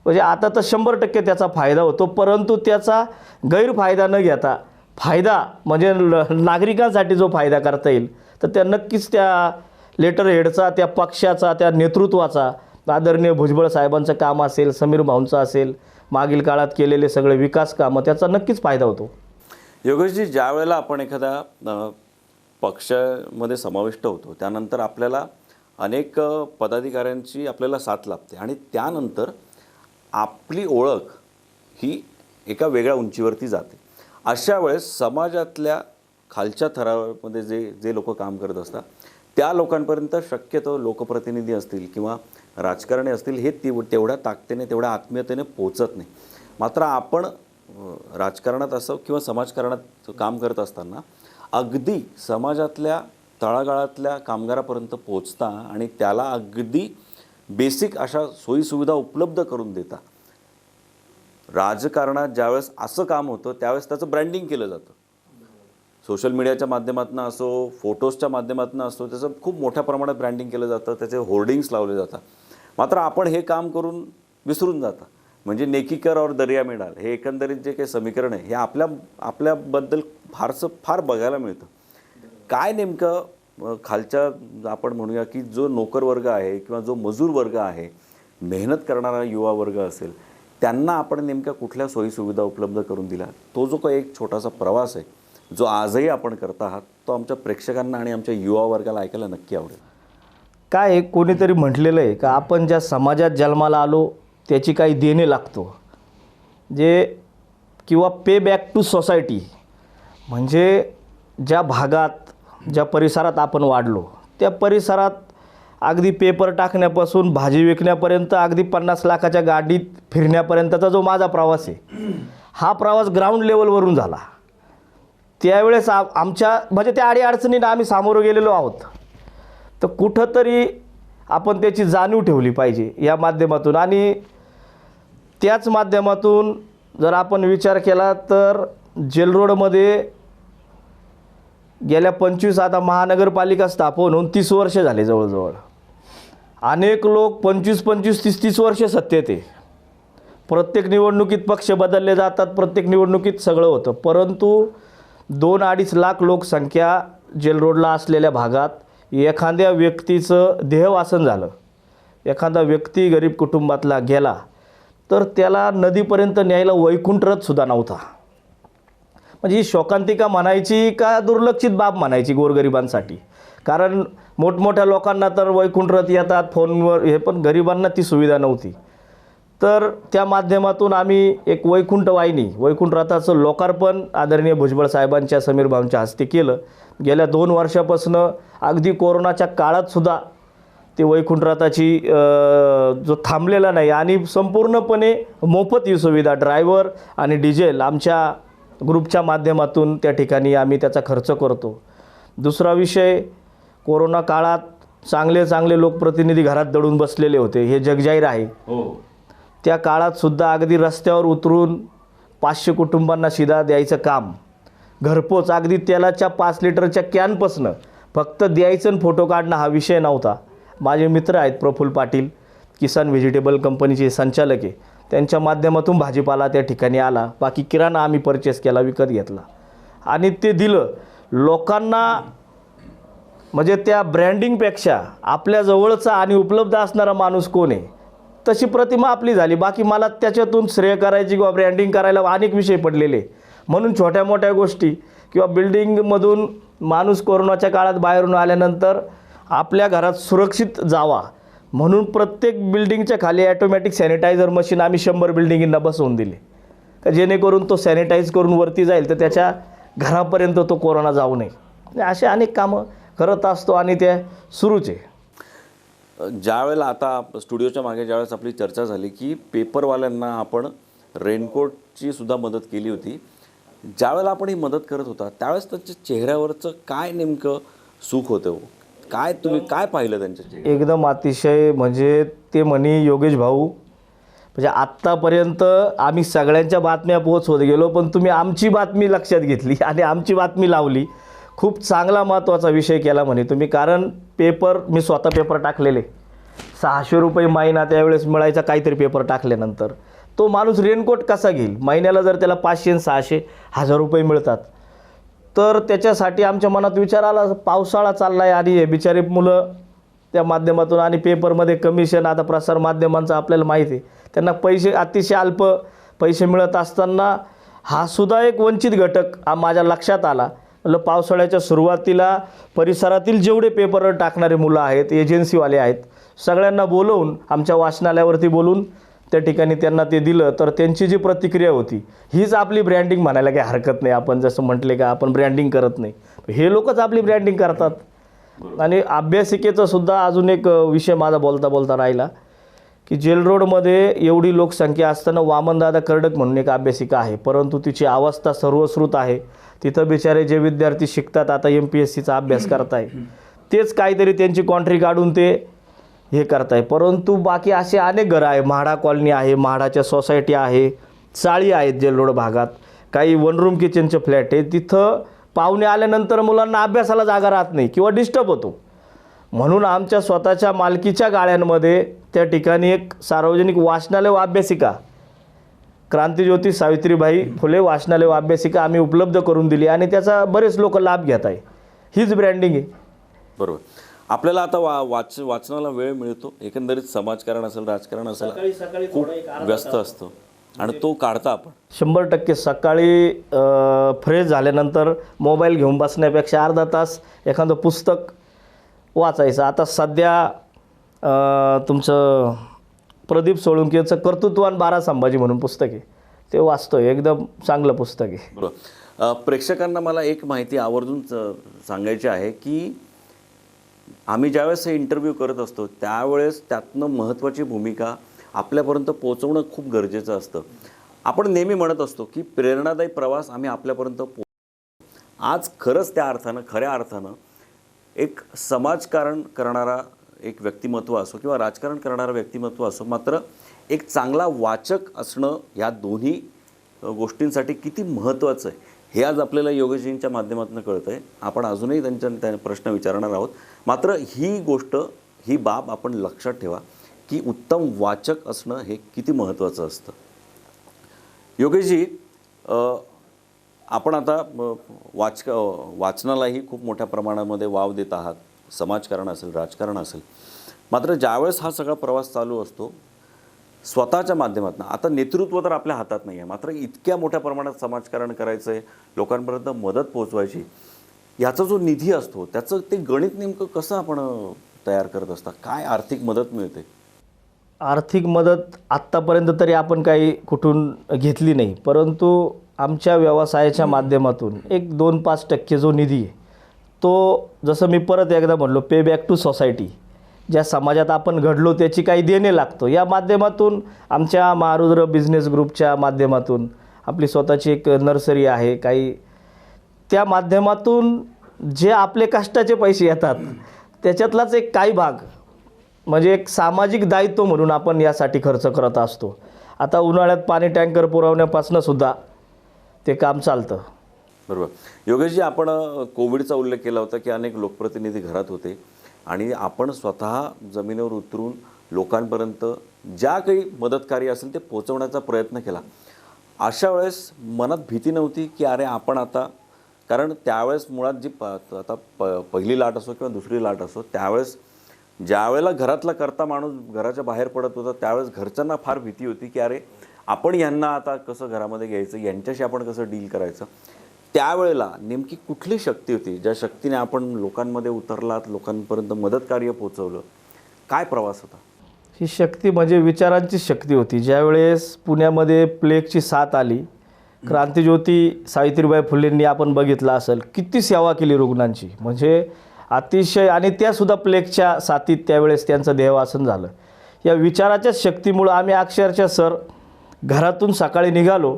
[SPEAKER 2] म्हणजे आता तर 100% त्याचा फायदा होतो. परंतु त्याचा गैरफायदा न घेता फायदा म्हणजे नागरिकांसाठी जो फायदा करता येईल तर त्या नक्कीच त्या लेटर हेडचा, त्या पक्षाचा, त्या नेतृत्वाचा, आदरणीय भुजबळ साहेबांचं काम असेल, समीर भाऊंचं असेल, मागील काळात केलेले सगळे विकास कामं, त्याचा नक्कीच फायदा होतो.
[SPEAKER 1] योगेशजी, ज्या वेळेला आपण एखाद्या पक्षामध्ये समाविष्ट होतो त्यानंतर आपल्याला अनेक पदाधिकाऱ्यांची आपल्याला साथ लाभते आणि त्यानंतर आपली ओळख ही एका वेगळ्या उंचीवरती जाते. अशा वेळेस समाजातल्या खालच्या थरामध्ये जे लोक काम करत असतात त्या लोकांपर्यंत शक्यतो लोकप्रतिनिधी असतील किंवा राजकारणी असतील हे तेवढ्या ताकदीने, तेवढ्या आत्मीयतेने पोचत नाही. मात्र आपण राजकारणात असो किंवा समाजकारणात काम करत असताना अगदी समाजातल्या तळागाळातल्या कामगारापर्यंत पोचता आणि त्याला अगदी बेसिक अशा सोयीसुविधा उपलब्ध करून देता. राजकारणात ज्यावेळेस असं काम होतं त्यावेळेस त्याचं ब्रँडिंग केलं जातं, सोशल मीडियाच्या माध्यमातून असो, फोटोजच्या माध्यमातून असो, त्याचं खूप मोठ्या प्रमाणात ब्रँडिंग केलं जातं, त्याचे होर्डिंग्स लावले जातात. मात्र आपण हे काम करून विसरून जाता. म्हणजे नेकी कर और दर्या में डाल हे एकंदरीत जे काही समीकरण आहे हे आपल्याबद्दल फार बघायला मिळतं. काय नेमकं खालच्या आपण म्हणूया की जो नोकर वर्ग आहे किंवा जो मजूर वर्ग आहे, मेहनत करणारा युवा वर्ग असेल, त्यांना आपण नेमक्या कुठल्या सोयीसुविधा उपलब्ध करून दिल्या, तो जो काही एक छोटासा प्रवास आहे जो आजही आपण करत आहात, तो आमच्या प्रेक्षकांना आणि आमच्या युवा वर्गाला ऐकायला नक्की आवडेल.
[SPEAKER 2] काय कोणीतरी म्हटलेलं आहे का आपण ज्या समाजात जन्माला आलो त्याची काही देणे लागतो, जे किंवा पे बॅक टू सोसायटी. म्हणजे ज्या भागात, ज्या परिसरात आपण वाढलो त्या परिसरात अगदी पेपर टाकण्यापासून भाजी विकण्यापर्यंत, अगदी 50 लाखाच्या गाडीत फिरण्यापर्यंतचा जो माझा प्रवास आहे, हा प्रवास ग्राउंड लेवलवरून झाला. त्यावेळेस आमच्या म्हणजे त्या अडीअडचणींना आम्ही सामोरं गेलेलो आहोत. तर कुठंतरी आपण त्याची जाणीव ठेवली पाहिजे या माध्यमातून. आणि त्याच माध्यमातून जर आपण विचार केला तर जेल रोडमध्ये गेल्या 25 आता महानगरपालिका स्थापन होऊन 30 वर्ष झाले जवळजवळ. अनेक लोक 25-25, 30-30 वर्ष सत्तेत आहे. प्रत्येक निवडणुकीत पक्ष बदलले जातात, प्रत्येक निवडणुकीत सगळं होतं. परंतु 2-2.5 लाख लोकसंख्या जेल रोडला असलेल्या भागात एखाद्या व्यक्तीचं देहवासन झालं, एखादा व्यक्ती गरीब कुटुंबातला गेला तर त्याला नदीपर्यंत न्यायला वैकुंठ रथसुद्धा नव्हता. म्हणजे ही शोकांतिका म्हणायची का दुर्लक्षित बाब म्हणायची गोरगरिबांसाठी. कारण मोठमोठ्या लोकांना तर वैकुंठ रथ येतात फोनवर, हे पण गरिबांना ती सुविधा नव्हती. तर त्या माध्यमातून आम्ही एक वैकुंठ वाहिनी, वैकुंठ रथाचं लोकार्पण आदरणीय भुजबळ साहेबांच्या, समीर भाऊंच्या हस्ते केलं. गेल्या 2 वर्षापासून अगदी कोरोनाच्या काळातसुद्धा ते वैकुंठ रथाची जो थांबलेला नाही आणि संपूर्णपणे मोफत ही सुविधा, ड्रायव्हर आणि डिझेल आमच्या ग्रुपच्या माध्यमातून त्या ठिकाणी आम्ही त्याचा खर्च करतो. दुसरा विषय, कोरोना काळात चांगले चांगले लोकप्रतिनिधी घरात दडून बसलेले होते, हे जगजाहीर आहे. त्या काळातसुद्धा अगदी रस्त्यावर उतरून 500 कुटुंबांना शिधा द्यायचं काम, घरपोच अगदी तेलाच्या 5 लिटरच्या कॅनपासनं फक्त द्यायचं आणि फोटो काढणं हा विषय नव्हता. माझे मित्र आहेत प्रफुल्ल पाटील, किसान व्हेजिटेबल कंपनीचे संचालक आहे, त्यांच्या माध्यमातून भाजीपाला त्या ठिकाणी आला. बाकी किराणा आम्ही परचेस केला, विकत घेतला आणि ते दिलं लोकांना. म्हणजे त्या ब्रँडिंगपेक्षा आपल्या जवळचा आणि उपलब्ध असणारा माणूस कोण आहे तशी प्रतिमा आपली झाली. बाकी मला त्याच्यातून श्रेय करायची किंवा ब्रँडिंग करायला अनेक विषय पडलेले. म्हणून छोट्या मोठ्या गोष्टी किंवा बिल्डिंगमधून माणूस कोरोनाच्या काळात बाहेरून आल्यानंतर आपल्या घरात सुरक्षित जावा म्हणून प्रत्येक बिल्डिंगच्या खाली ॲटोमॅटिक सॅनिटायझर मशीन आम्ही 100 बिल्डिंगींना बसवून दिले, का जेणेकरून तो सॅनिटाईज करून वरती जाईल तर त्याच्या घरापर्यंत तो कोरोना जाऊ नये. असे अनेक कामं करत असतो आणि ते सुरूच आहे.
[SPEAKER 1] ज्या वेळेला आता स्टुडिओच्या मागे ज्यावेळेस आपली चर्चा झाली की पेपरवाल्यांना आपण रेनकोटची सुद्धा मदत केली होती, ज्यावेळेला आपण ही मदत करत होता त्यावेळेस त्यांच्या चेहऱ्यावरचं काय नेमकं सुख होतं, काय तुम्ही काय पाहिलं त्यांच्या चेहऱ्यावर?
[SPEAKER 2] एकदम अतिशय, म्हणजे ते म्हणे योगेश भाऊ, म्हणजे आत्तापर्यंत आम्ही सगळ्यांच्या बातम्या पोहोचवत गेलो पण तुम्ही आमची बातमी लक्षात घेतली आणि आमची बातमी लावली. खूप चांगला महत्त्वाचा विषय केला म्हणे तुम्ही, कारण पेपर मी स्वतः पेपर टाकलेले, 600 रुपये महिना त्यावेळेस मिळायचा काहीतरी पेपर टाकल्यानंतर. तो माणूस रेनकोट कसा घेईल? महिन्याला जर त्याला 500 600 1000 रुपये मिळतात तर त्याच्यासाठी आमच्या मनात विचार आला, पावसाळा चालला आहे आणि हे बिचारे मुलं त्या माध्यमातून आणि पेपरमध्ये कमिशन, आता प्रसार माध्यमांचं आपल्याला माहिती आहे, त्यांना पैसे अतिशय अल्प पैसे मिळत असताना हा सुद्धा एक वंचित घटक माझ्या लक्षात आला. म्हटलं पावसाळ्याच्या सुरुवातीला परिसरातील जेवढे पेपर टाकणारे मुलं आहेत, एजन्सीवाले आहेत, सगळ्यांना बोलवून आमच्या वाचनालयावरती बोलून त्या ठिकाणी त्यांना ते दिलं. तर त्यांची जी प्रतिक्रिया होती, हीच आपली ब्रँडिंग म्हणायला काही हरकत नाही. आपण जसं म्हटले का आपण ब्रँडिंग करत नाही, हे लोकच आपली ब्रँडिंग करतात. आणि अभ्यासिकेचा सुद्धा अजून एक विषय माझा बोलता बोलता राहिला की जेल रोडमध्ये एवढी लोकसंख्या असताना वामनदादा कर्डक म्हणून एक अभ्यासिका आहे, परंतु तिची अवस्था सर्वश्रुत आहे. तिथं बिचारे जे विद्यार्थी शिकतात, आता MPSCचा अभ्यास करताय, तेच काहीतरी त्यांची कॉन्ट्री काढून ते हे करताय. परंतु बाकी असे अनेक घरं आहे, म्हाडा कॉलनी आहे, म्हाडाच्या सोसायटी आहे, चाळी आहेत जेल रोड भागात, काही 1 रूम किचनचे फ्लॅट आहे. तिथं पाहुणे आल्यानंतर मुलांना अभ्यासाला जागा राहत नाही किंवा डिस्टर्ब होतो. म्हणून आमच्या स्वतःच्या मालकीच्या गाळ्यांमध्ये त्या ठिकाणी एक सार्वजनिक वाचनालय व अभ्यासिका, क्रांतिज्योती सावित्रीबाई फुले वाचनालय व अभ्यासिका आम्ही उपलब्ध करून दिली आणि त्याचा बरेच लोक लाभ घेत आहे. हीच ब्रँडिंग आहे.
[SPEAKER 1] बरोबर. आपल्याला आता वाचनाला वेळ मिळतो, एकंदरीत समाजकारण असेल, राजकारण असेल, खूप व्यस्त असतो आणि तो काढता आपण
[SPEAKER 2] 100% सकाळी फ्रेश झाल्यानंतर मोबाईल घेऊन बसण्यापेक्षा अर्धा तास एखादं पुस्तक वाचायचं. आता सध्या तुमचं प्रदीप सोळुंकेचं कर्तृत्वान 12 संभाजी म्हणून पुस्तक आहे, ते वाचतोय, एकदम चांगलं पुस्तक आहे.
[SPEAKER 1] बरोबर. प्रेक्षकांना मला एक माहिती आवर्जून सांगायची आहे की आम्ही ज्यावेळेस हे इंटरव्ह्यू करत असतो त्यावेळेस त्यातनं महत्त्वाची भूमिका आपल्यापर्यंत पोहोचवणं खूप गरजेचं असतं. आपण नेहमी म्हणत असतो की प्रेरणादायी प्रवास आम्ही आपल्यापर्यंत आज खरंच त्या अर्थानं, खऱ्या अर्थानं एक समाजकारण करणारा एक व्यक्तिमत्व असो किंवा राजकारण करणारं व्यक्तिमत्व असो, मात्र एक चांगला वाचक असणं या दोन्ही गोष्टींसाठी किती महत्त्वाचं आहे हे आज आपल्याला योगेशजींच्या माध्यमातून कळतं आहे. आपण अजूनही त्यांना प्रश्न विचारणार आहोत. मात्र ही गोष्ट, ही बाब आपण लक्षात ठेवा की उत्तम वाचक असणं हे किती महत्त्वाचं असतं. योगेशजी, आपण आता वाचनालाही खूप मोठ्या प्रमाणामध्ये वाव देत आहात, समाजकारण असेल, राजकारण असेल. मात्र ज्यावेळेस हा सगळा प्रवास चालू असतो स्वतःच्या माध्यमातून, आता नेतृत्व तर आपल्या हातात नाही आहे, मात्र इतक्या मोठ्या प्रमाणात समाजकारण करायचं आहे, लोकांपर्यंत मदत पोहोचवायची, याचा जो निधी असतो त्याचं ते गणित नेमकं कसं आपण तयार करत असता? काय आर्थिक मदत मिळते?
[SPEAKER 2] आर्थिक मदत आत्तापर्यंत तरी आपण काही कुठून घेतली नाही, परंतु आमच्या व्यवसायाच्या माध्यमातून एक 2-5% जो निधी आहे तो, जसं मी परत एकदा म्हणलो, पे बॅक टू सोसायटी, ज्या समाजात आपण घडलो त्याची काही देणे लागतो, या माध्यमातून आमच्या महारुद्र बिझनेस ग्रुपच्या माध्यमातून आपली स्वतःची एक नर्सरी आहे, काही त्या माध्यमातून जे आपले कष्टाचे पैसे येतात त्याच्यातलाच एक काही भाग म्हणजे एक सामाजिक दायित्व म्हणून आपण यासाठी खर्च करत असतो. आता उन्हाळ्यात पाणी टँकर पुरवण्यापासून सुद्धा ते काम चालतं.
[SPEAKER 1] बरोबर. योगेशजी, आपण कोविडचा उल्लेख केला होता की अनेक लोकप्रतिनिधी घरात होते आणि आपण स्वतः जमिनीवर उतरून लोकांपर्यंत ज्या काही मदतकार्य असेल ते पोहोचवण्याचा प्रयत्न केला. अशा वेळेस मनात भीती नव्हती की अरे आपण आता, कारण त्यावेळेस मुळात जी पहिली लाट असो किंवा दुसरी लाट असो, त्यावेळेस ज्यावेळेला घरातला करता माणूस घराच्या बाहेर पडत होता त्यावेळेस घरच्यांना फार भीती होती की अरे आपण यांना आता कसं घरामध्ये घ्यायचं, यांच्याशी आपण कसं डील करायचं. त्यावेळेला नेमकी कुठली शक्ती होती ज्या शक्तीने आपण लोकांमध्ये उतरलात, लोकांपर्यंत मदत कार्य पोहोचवलं? काय प्रवास होता?
[SPEAKER 2] ही शक्ती म्हणजे विचारांची शक्ती होती. ज्यावेळेस पुण्यामध्ये प्लेगची साथ आली, क्रांतिज्योती सावित्रीबाई फुलेंनी आपण बघितलं असेल किती सेवा केली रुग्णांची, म्हणजे अतिशय, आणि त्यासुद्धा प्लेगच्या साथीत त्यावेळेस त्यांचं देहवासन झालं. या विचाराच्याच शक्तीमुळं आम्ही अक्षरशः सर घरातून सकाळी निघालो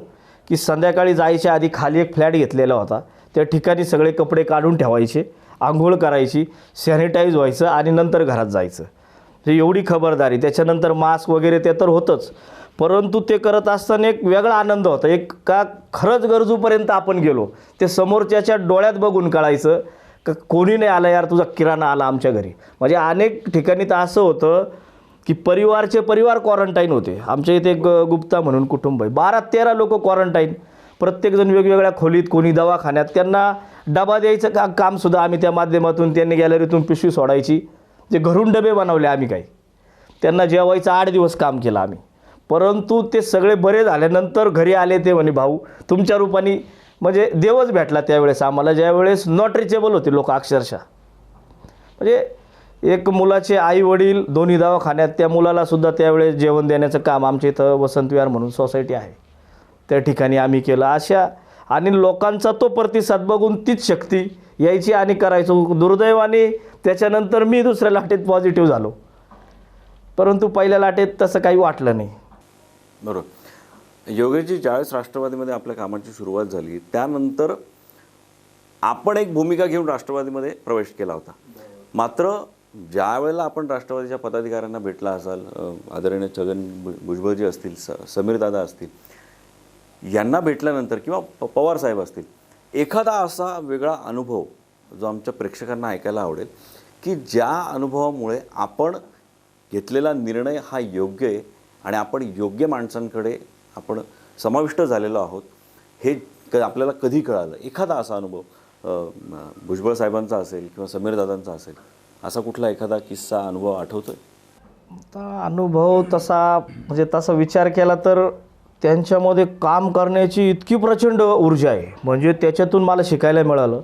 [SPEAKER 2] की संध्याकाळी जायच्या आधी खाली एक फ्लॅट घेतलेला होता, त्या ठिकाणी सगळे कपडे काढून ठेवायचे, आंघोळ करायची, सॅनिटाईज व्हायचं आणि नंतर घरात जायचं. म्हणजे एवढी खबरदारी. त्याच्यानंतर मास्क वगैरे ते तर होतंच, परंतु ते करत असताना एक वेगळा आनंद होता. एक का खरंच गरजूपर्यंत आपण गेलो, ते समोरच्याच्या डोळ्यात बघून कळायचं का कोणी नाही आलं यार, तुझा किराणा आला आमच्या घरी. म्हणजे अनेक ठिकाणी तर असं होतं की परिवार क्वारंटाईन होते. आमच्या इथे एक गुप्ता म्हणून कुटुंब आहे, 12-13 लोक क्वारंटाईन, प्रत्येकजण वेगवेगळ्या खोलीत, कोणी दवाखान्यात. त्यांना डबा द्यायचं कामसुद्धा आम्ही त्या माध्यमातून, त्यांनी गॅलरीतून पिशवी सोडायची, जे घरून डबे बनवले आम्ही, काही त्यांना जेवायचं 8 दिवस काम केलं आम्ही. परंतु ते सगळे बरे झाल्यानंतर घरी आले ते म्हणे भाऊ तुमच्या रूपाने, म्हणजे देवच भेटला त्यावेळेस आम्हाला, ज्यावेळेस नॉट रिचेबल होते लोक अक्षरशः. म्हणजे एक मुलाचे आई वडील दोन्ही दवाखान्यात, त्या मुलाला सुद्धा त्यावेळेस जेवण देण्याचं काम आमच्या इथं वसंत विहार म्हणून सोसायटी आहे त्या ठिकाणी आम्ही केलं. अशा आणि लोकांचा तो प्रतिसाद बघून तीच शक्ती यायची आणि करायचो. दुर्दैवाने त्याच्यानंतर मी दुसऱ्या लाटेत पॉझिटिव्ह झालो, परंतु पहिल्या लाटेत तसं काही वाटलं नाही.
[SPEAKER 1] बरोबर. योगेशजी, ज्यावेळेस राष्ट्रवादीमध्ये आपल्या कामाची सुरुवात झाली त्यानंतर आपण एक भूमिका घेऊन राष्ट्रवादीमध्ये प्रवेश केला होता. मात्र ज्या वेळेला आपण राष्ट्रवादीच्या पदाधिकाऱ्यांना भेटला असाल, आदरणीय छगन भुजबळजी असतील, समीरदादा असतील, यांना भेटल्यानंतर किंवा पवारसाहेब असतील, एखादा असा वेगळा अनुभव जो आमच्या प्रेक्षकांना ऐकायला आवडेल की ज्या अनुभवामुळे आपण घेतलेला निर्णय हा योग्य आहे आणि आपण योग्य माणसांकडे आपण समाविष्ट झालेलो आहोत, हे आपल्याला कधी कळालं? एखादा असा अनुभव भुजबळ साहेबांचा असेल किंवा समीरदादांचा असेल, असा कुठला एखादा किस्सा, अनुभव आठवतोय?
[SPEAKER 2] आता अनुभव तसा विचार केला तर त्यांच्यामध्ये काम करण्याची इतकी प्रचंड ऊर्जा आहे, म्हणजे त्याच्यातून मला शिकायला मिळालं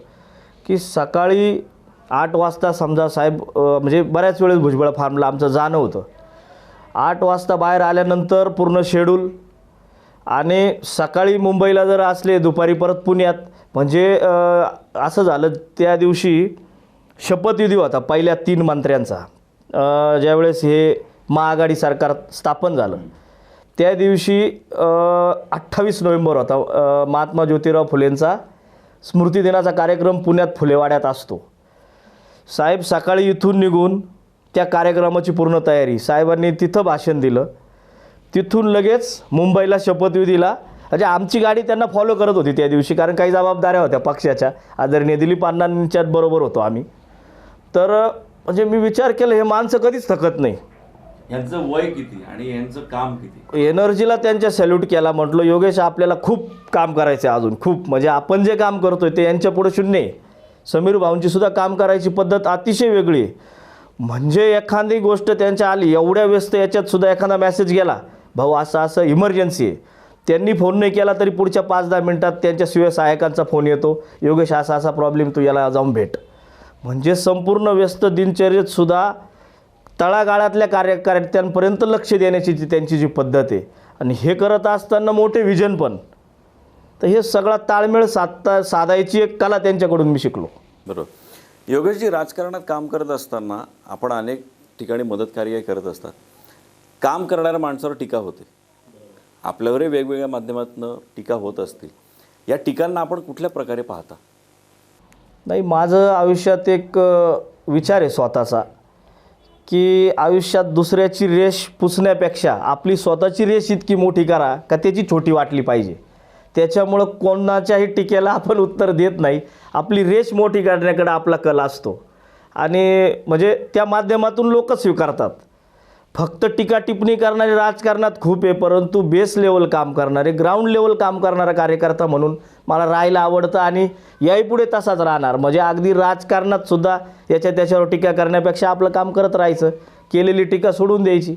[SPEAKER 2] की सकाळी 8 वाजता समजा साहेब, म्हणजे बऱ्याच वेळेस भुजबळ फार्मला आमचं जाणं होतं, 8 वाजता बाहेर आल्यानंतर पूर्ण शेड्यूल, आणि सकाळी मुंबईला जर असले दुपारी परत पुण्यात. म्हणजे असं झालं त्या दिवशी शपथविधी होता पहिल्या 3 मंत्र्यांचा, ज्यावेळेस हे महाआघाडी सरकार स्थापन झालं त्या दिवशी 28 नोव्हेंबर होता. महात्मा ज्योतिराव फुलेंचा स्मृतिदिनाचा कार्यक्रम पुण्यात फुलेवाड्यात असतो. साहेब सकाळी इथून निघून त्या कार्यक्रमाची पूर्ण तयारी, साहेबांनी तिथं भाषण दिलं, तिथून लगेच मुंबईला शपथविधीला. म्हणजे आमची गाडी त्यांना फॉलो करत होती त्या दिवशी, कारण काही जबाबदाऱ्या होत्या पक्षाच्या. आदरणीय दिलीप अण्णांच्यात बरोबर होतो आम्ही. तर म्हणजे मी विचार केला हे माणसं कधीच थकत नाही.
[SPEAKER 1] यांचं वय किती आणि यांचं काम किती?
[SPEAKER 2] एनर्जीला त्यांच्या सॅल्यूट केला. म्हटलं योगेश आपल्याला खूप काम करायचं आहे अजून खूप, म्हणजे आपण जे काम करतोय ते यांच्या पुढे शून्य आहे. समीर भाऊंची सुद्धा काम करायची पद्धत अतिशय वेगळी आहे. म्हणजे एखादी गोष्ट त्यांच्या आली एवढ्या व्यस्त याच्यात सुद्धा एखादा मेसेज गेला, भाऊ असं असं इमर्जन्सी आहे, त्यांनी फोन नाही केला तरी पुढच्या 5-10 मिनटात त्यांच्या शिवाय सहायकांचा फोन येतो, योगेश असा असा प्रॉब्लेम, तू याला जाऊन भेट. म्हणजे संपूर्ण व्यस्त दिनचर्येत सुद्धा तळागाळातल्या कार्यकर्त्यांपर्यंत लक्ष देण्याची त्यांची जी पद्धत आहे आणि हे करत असताना मोठे विजन पण, तर हे सगळा ताळमेळ साधायची एक कला त्यांच्याकडून मी शिकलो.
[SPEAKER 1] बरोबर. योगेशजी, राजकारणात काम करत असताना आपण अनेक ठिकाणी मदतकार्य करत असतात. काम करणाऱ्या माणसावर टीका होते, आपल्यावरही वेगवेगळ्या माध्यमातून टीका होत असतील. या टीकांना आपण कुठल्या प्रकारे पाहता?
[SPEAKER 2] नाही, माझं आयुष्यात एक विचार आहे स्वतःचा, की आयुष्यात दुसऱ्याची रेष पुसण्यापेक्षा आपली स्वतःची रेष इतकी मोठी करा का त्याची छोटी वाटली पाहिजे. त्याच्यामुळं कोणाच्याही टीकेला आपण उत्तर देत नाही. आपली रेष मोठी करण्याकडे आपला कल असतो आणि म्हणजे त्या माध्यमातून लोक स्वीकारतात. फक्त टीका टिप्पणी करणारे राजकारणात खूप आहे, परंतु बेस लेवल काम करणारे, ग्राउंड लेवल काम करणारा कार्यकर्ता म्हणून मला राहायला आवडतं आणि याही पुढे तसाच राहणार. म्हणजे अगदी राजकारणात सुद्धा याच्या त्याच्यावर टीका करण्यापेक्षा आपलं काम करत राहायचं, केलेली टीका सोडून द्यायची,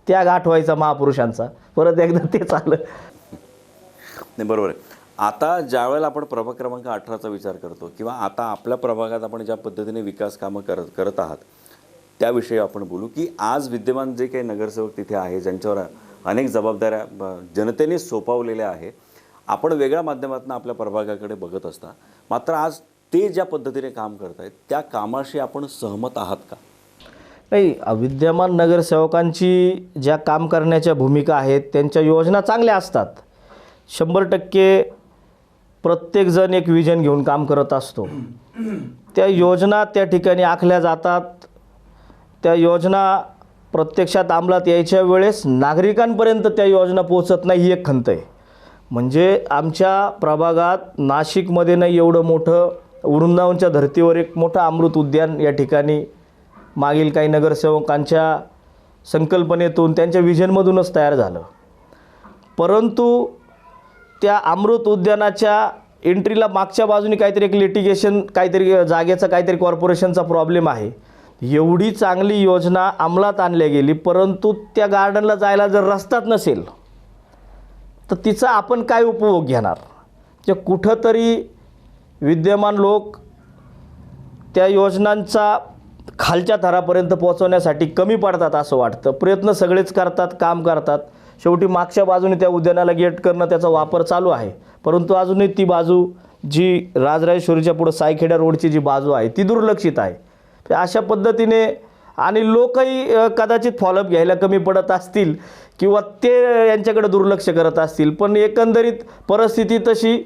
[SPEAKER 2] त्याग आठवायचा महापुरुषांचा. परत एकदा तेच आलं.
[SPEAKER 1] नाही, बरोबर आहे. आता ज्यावेळेला आपण प्रभाग क्रमांक 18चा विचार करतो किंवा आता आपल्या प्रभागात आपण ज्या पद्धतीने विकास कामं करत आहात त्याविषयी आपण बोलू, की आज विद्यमान जे काही नगरसेवक तिथे आहे, ज्यांच्यावर अनेक जबाबदाऱ्या जनतेने सोपवलेल्या आहे, आपण वेगळ्या माध्यमातून आपल्या प्रभागाकडे बघत असता. मात्र आज ते ज्या पद्धतीने काम करत आहेत त्या कामाशी आपण सहमत आहात का?
[SPEAKER 2] नाही, विद्यमान नगरसेवकांची ज्या काम करण्याच्या भूमिका आहेत त्यांच्या योजना चांगल्या असतात. 100% प्रत्येकजण एक विजन घेऊन काम करत असतो. त्या योजना त्या ठिकाणी आखल्या जातात. त्या योजना प्रत्यक्षात अंमलात यायच्या वेळेस नागरिकांपर्यंत त्या योजना पोहोचत नाही, ही एक खंत आहे. म्हणजे आमच्या प्रभागात नाशिकमध्ये नाही एवढं मोठं, वृंदावनच्या धर्तीवर एक मोठं अमृत उद्यान या ठिकाणी मागील काही नगरसेवकांच्या संकल्पनेतून त्यांच्या विजनमधूनच तयार झालं. परंतु त्या अमृत उद्यानाच्या एंट्रीला मागच्या बाजूने काहीतरी एक लिटिगेशन, काहीतरी जागेचा काहीतरी कॉर्पोरेशनचा प्रॉब्लेम आहे. एवढी चांगली योजना अंमलात आणल्या गेली, परंतु त्या गार्डनला जायला जर रस्ताच नसेल तर तिचा आपण काय उपभोग घेणार. जे कुठंतरी विद्यमान लोक त्या योजनांचा खालच्या थरापर्यंत पोहोचवण्यासाठी कमी पडतात असं वाटतं. प्रयत्न सगळेच करतात, काम करतात. शेवटी मागच्या बाजूने त्या उद्यानाला गेट करणं, त्याचा वापर चालू आहे, परंतु अजूनही ती बाजू जी राजराजेश्वरीच्या पुढं सायखेडा रोडची जी बाजू आहे ती दुर्लक्षित आहे. अशा पद्धतीने आणि लोकही कदाचित फॉलोअप घ्यायला कमी पडत असतील किंवा ते यांच्याकडे दुर्लक्ष करत असतील, पण एकंदरीत परिस्थिती तशी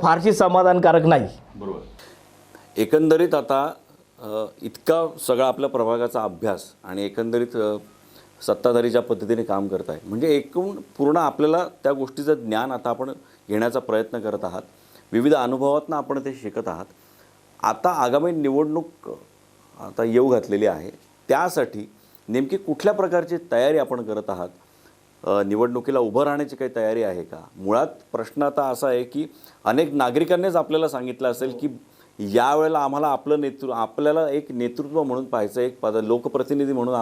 [SPEAKER 2] फारशी समाधानकारक नाही.
[SPEAKER 1] बरोबर. एकंदरीत आता इतका सगळा आपल्या प्रभागाचा अभ्यास आणि एकंदरीत सत्ताधारी ज्या पद्धतीने काम करत आहे, म्हणजे एकूण पूर्ण आपल्याला त्या गोष्टीचं ज्ञान आता आपण घेण्याचा प्रयत्न करत आहात. विविध अनुभवातून आपण ते शिकत आहात. आता आगामी निवडणूक आता येऊ घातलेली आहे, त्यासाठी नेमकी कुठल्या प्रकारची तयारी आपण करत आहात? निवडणुकीला उभं राहण्याची काही तयारी आहे का? मुळात प्रश्न आता असा आहे की अनेक नागरिकांनीच आपल्याला सांगितलं असेल की यावेळेला आम्हाला आपल्याला एक नेतृत्व म्हणून पाहायचं, एक लोकप्रतिनिधी म्हणून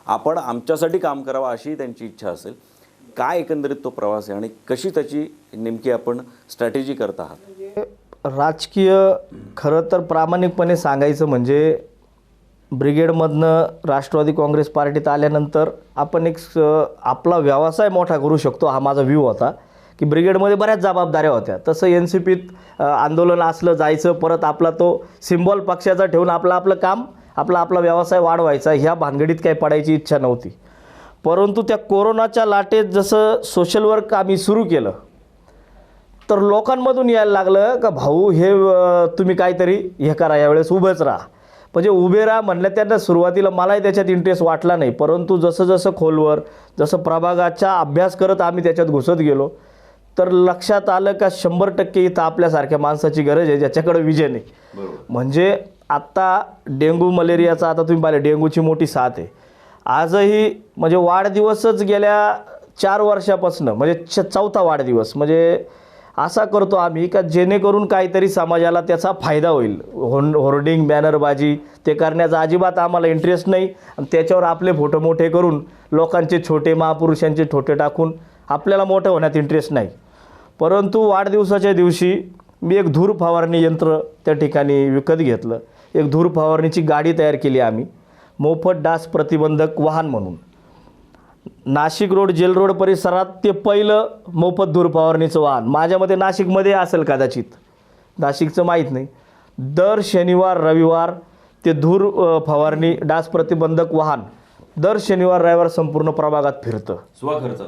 [SPEAKER 1] आपण आमच्यासाठी काम करावं अशी त्यांची इच्छा असेल. काय एकंदरीत तो प्रवास आहे आणि कशी त्याची नेमकी आपण स्ट्रॅटेजी करत आहात?
[SPEAKER 2] राजकीय खरं तर प्रामाणिकपणे सांगायचं म्हणजे ब्रिगेडमधनं राष्ट्रवादी काँग्रेस पार्टीत आल्यानंतर आपण एक आपला व्यवसाय मोठा करू शकतो, हा माझा व्ह्यू होता. की ब्रिगेडमध्ये बऱ्याच जबाबदाऱ्या होत्या. तसं NCPत आंदोलन असलं जायचं, परत आपला तो सिम्बॉल पक्षाचा ठेवून आपलं काम, आपला व्यवसाय वाढवायचा, ह्या भानगडीत काही पडायची इच्छा नव्हती. परंतु त्या कोरोनाच्या लाटेत जसं सोशल वर्क आम्ही सुरू केलं तर लोकांमधून यायला लागलं का भाऊ हे तुम्ही काहीतरी हे करा, यावेळेस उभंच राहा. म्हणजे उभे राहा म्हणलं त्यांना सुरुवातीला मलाही त्याच्यात इंटरेस्ट वाटला नाही, परंतु जसं खोलवर जसं प्रभागाचा अभ्यास करत आम्ही त्याच्यात घुसत गेलो तर लक्षात आलं का 100% इथं आपल्यासारख्या माणसाची गरज आहे ज्याच्याकडे विजन आहे. म्हणजे आत्ता डेंग्यू मलेरियाचा आता तुम्ही पाहिलं, डेंग्यूची मोठी साथ आहे. आजही म्हणजे वाढदिवसच गेल्या 4 वर्षापासून म्हणजे 4था वाढदिवस म्हणजे असा करतो आम्ही का जेणेकरून काहीतरी समाजाला त्याचा फायदा होईल. होर्डिंग बॅनरबाजी ते करण्याचा अजिबात आम्हाला इंटरेस्ट नाही आणि त्याच्यावर आपले फोटो मोठे करून लोकांचे छोटे महापुरुषांचे छोटे टाकून आपल्याला मोठं होण्यात इंटरेस्ट नाही. परंतु वाढदिवसाच्या दिवशी मी एक धूर फवारणी यंत्र त्या ठिकाणी विकत घेतलं. एक धूर फवारणीची गाडी तयार केली आम्ही. मोफत डास प्रतिबंधक वाहन म्हणून नाशिक रोड जेल रोड परिसरात ते पहिलं मोफत धूर फवारणीचं वाहन, माझ्या मते नाशिकमध्ये असेल कदाचित, नाशिकचं माहीत नाही. दर शनिवार रविवार ते धूर फवारणी डास प्रतिबंधक वाहन दर शनिवार रविवार संपूर्ण प्रभागात फिरतं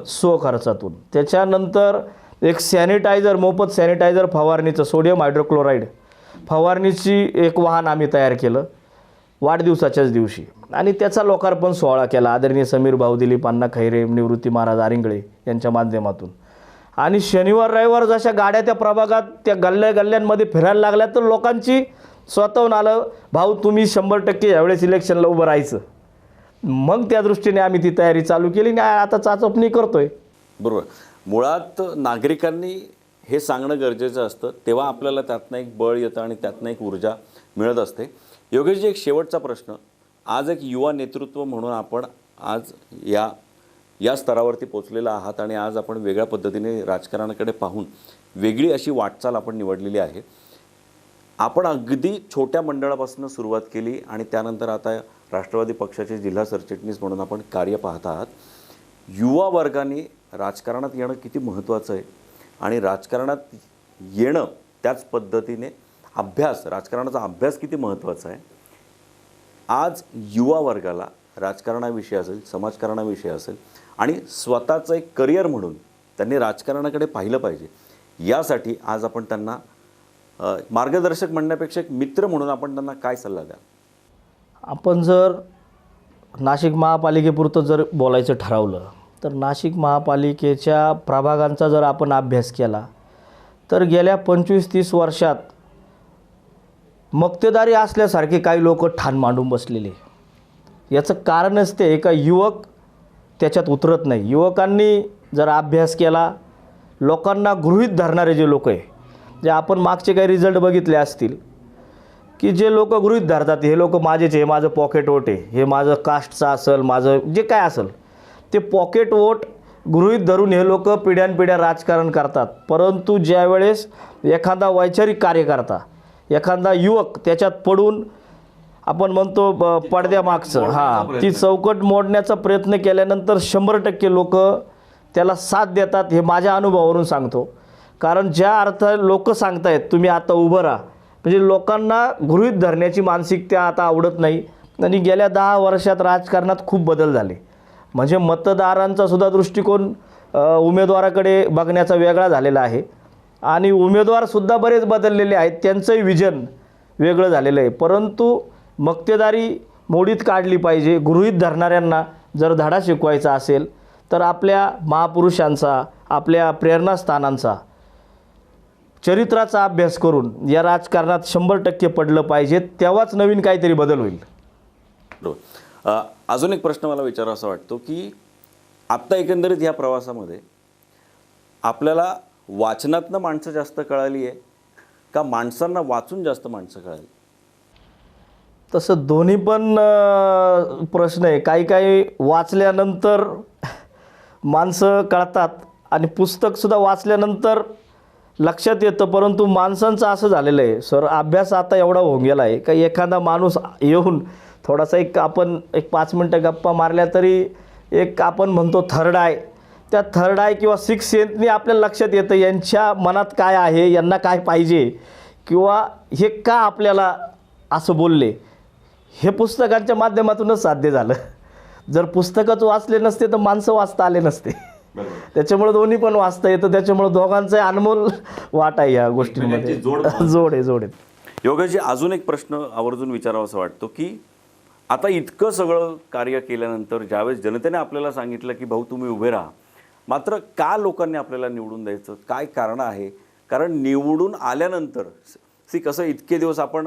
[SPEAKER 2] स्वखर्चातून. त्याच्यानंतर एक सॅनिटायझर, मोफत सॅनिटायझर फवारणीचं सोडियम हायड्रोक्लोराईड फवारणीची एक वाहन आम्ही तयार केलं वाढदिवसाच्याच दिवशी, आणि त्याचा लोकार्पण सोहळा केला आदरणीय समीर भाऊ, दिलीप अण्णा खैरे, निवृत्ती महाराज आरिंगळे यांच्या माध्यमातून. आणि शनिवार रविवार जशा गाड्या त्या प्रभागात त्या गल्ल्यांमध्ये फिरायला लागल्या तर लोकांची स्वतःहून आलं, भाऊ तुम्ही 100% यावेळेस इलेक्शनला उभं राहायचं. मग त्या दृष्टीने आम्ही ती तयारी चालू केली आणि आता चाचपणी करतोय.
[SPEAKER 1] बरोबर. मुळात नागरिकांनी हे सांगणं गरजेचं असतं, तेव्हा आपल्याला त्यातनं एक बळ येतं आणि त्यातनं एक ऊर्जा मिळत असते. योगेशजी, एक शेवटचा प्रश्न. आज एक युवा नेतृत्व म्हणून आपण आज या स्तरावरती पोचलेला आहात आणि आज आपण वेगळ्या पद्धतीने राजकारणाकडे पाहून वेगळी अशी वाटचाल आपण निवडलेली आहे. आपण अगदी छोट्या मंडळापासून सुरुवात केली आणि त्यानंतर आता राष्ट्रवादी पक्षाचे जिल्हा सरचिटणीस म्हणून आपण कार्य पाहत आहात. युवा वर्गाने राजकारणात येणं किती महत्त्वाचं आहे आणि राजकारणात येणं त्याच पद्धतीने राजकारणाचा अभ्यास किती महत्त्वाचा आहे. आज युवा वर्गाला राजकारणाविषयी असेल, समाजकारणाविषयी असेल आणि स्वतःचं एक करिअर म्हणून त्यांनी राजकारणाकडे पाहिलं पाहिजे, यासाठी आज आपण त्यांना मार्गदर्शक म्हणण्यापेक्षा एक मित्र म्हणून आपण त्यांना काय सल्ला द्याल?
[SPEAKER 2] आपण जर नाशिक महापालिकेपुरतं जर बोलायचं ठरवलं तर नाशिक महापालिकेच्या प्रभागांचा जर आपण अभ्यास केला तर गेल्या 25-30 वर्षात मक्तेदारी असल्यासारखे काही लोक ठाण मांडून बसलेले. याचं कारणच ते का युवक त्याच्यात उतरत नाही. युवकांनी जर अभ्यास केला, लोकांना गृहीत धरणारे जे लोक आहे, जे आपण मागचे काही रिझल्ट बघितले असतील की जे लोक गृहीत धरतात हे लोक माझेच, हे माझं पॉकेट वोट आहे, हे माझं कास्टचं असेल, माझं जे काय असेल ते पॉकेट वोट गृहीत धरून हे लोक पिढ्यानपिढ्या राजकारण करतात. परंतु ज्यावेळेस एखादा वैचारिक कार्यकर्ता, एखादा युवक त्याच्यात पडून आपण म्हणतो पडद्यामागचं ती चौकट मोडण्याचा प्रयत्न केल्यानंतर 100% लोक त्याला साथ देतात. हे माझ्या अनुभवावरून सांगतो. कारण ज्या अर्थ लोक सांगतायत तुम्ही आता उभं राहा, म्हणजे लोकांना गृहीत धरण्याची मानसिकता आता आवडत नाही. आणि गेल्या 10 वर्षात राजकारणात खूप बदल झाले. म्हणजे मतदारांचा सुद्धा दृष्टिकोन उमेदवाराकडे बघण्याचा वेगळा झालेला आहे आणि उमेदवारसुद्धा बरेच बदललेले आहेत, त्यांचंही विजन वेगळं झालेलं आहे. परंतु मक्तेदारी मोडीत काढली पाहिजे. गृहीत धरणाऱ्यांना जर धडा शिकवायचा असेल तर आपल्या महापुरुषांचा, आपल्या प्रेरणास्थानांचा, चरित्राचा अभ्यास करून या राजकारणात 100% पडलं पाहिजे, तेव्हाच नवीन काहीतरी बदल होईल.
[SPEAKER 1] अजून एक प्रश्न मला विचारावा वाटतो की आत्ता एकंदरीत ह्या प्रवासामध्ये आपल्याला वाचनातनं माणसं जास्त कळाली आहे का माणसांना वाचून जास्त माणसं कळाली?
[SPEAKER 2] तसं दोन्ही पण प्रश्न आहे. काही वाचल्यानंतर माणसं कळतात आणि पुस्तकसुद्धा वाचल्यानंतर लक्षात येतं. परंतु माणसांचं असं झालेलं आहे सर, अभ्यास आता एवढा होऊन गेला आहे का एखादा माणूस येऊन थोडासा आपण 5 मिनटं गप्पा मारल्या तरी एक आपण म्हणतो थर्ड आय, त्या थर्ड आय किंवा 6th सेन्सनी आपल्याला लक्षात येतं यांच्या मनात काय आहे, यांना काय पाहिजे किंवा हे का आपल्याला असं बोलले. हे पुस्तकांच्या माध्यमातूनच साध्य झालं. जर पुस्तकच वाचले नसते तर माणसं वाचता आले नसते. त्याच्यामुळे दोन्ही पण वाचता येतं. त्याच्यामुळे दोघांचा अनमोल वाट आहे या गोष्टींमध्ये. जोड आहे.
[SPEAKER 1] योगेशजी, अजून एक प्रश्न आवर्जून विचारावासा वाटतो की आता इतकं सगळं कार्य केल्यानंतर ज्यावेळेस जनतेने आपल्याला सांगितलं की भाऊ तुम्ही उभे राहा, मात्र का लोकांनी आपल्याला निवडून द्यायचं, काय कारण आहे? कारण निवडून आल्यानंतर कसं इतके दिवस आपण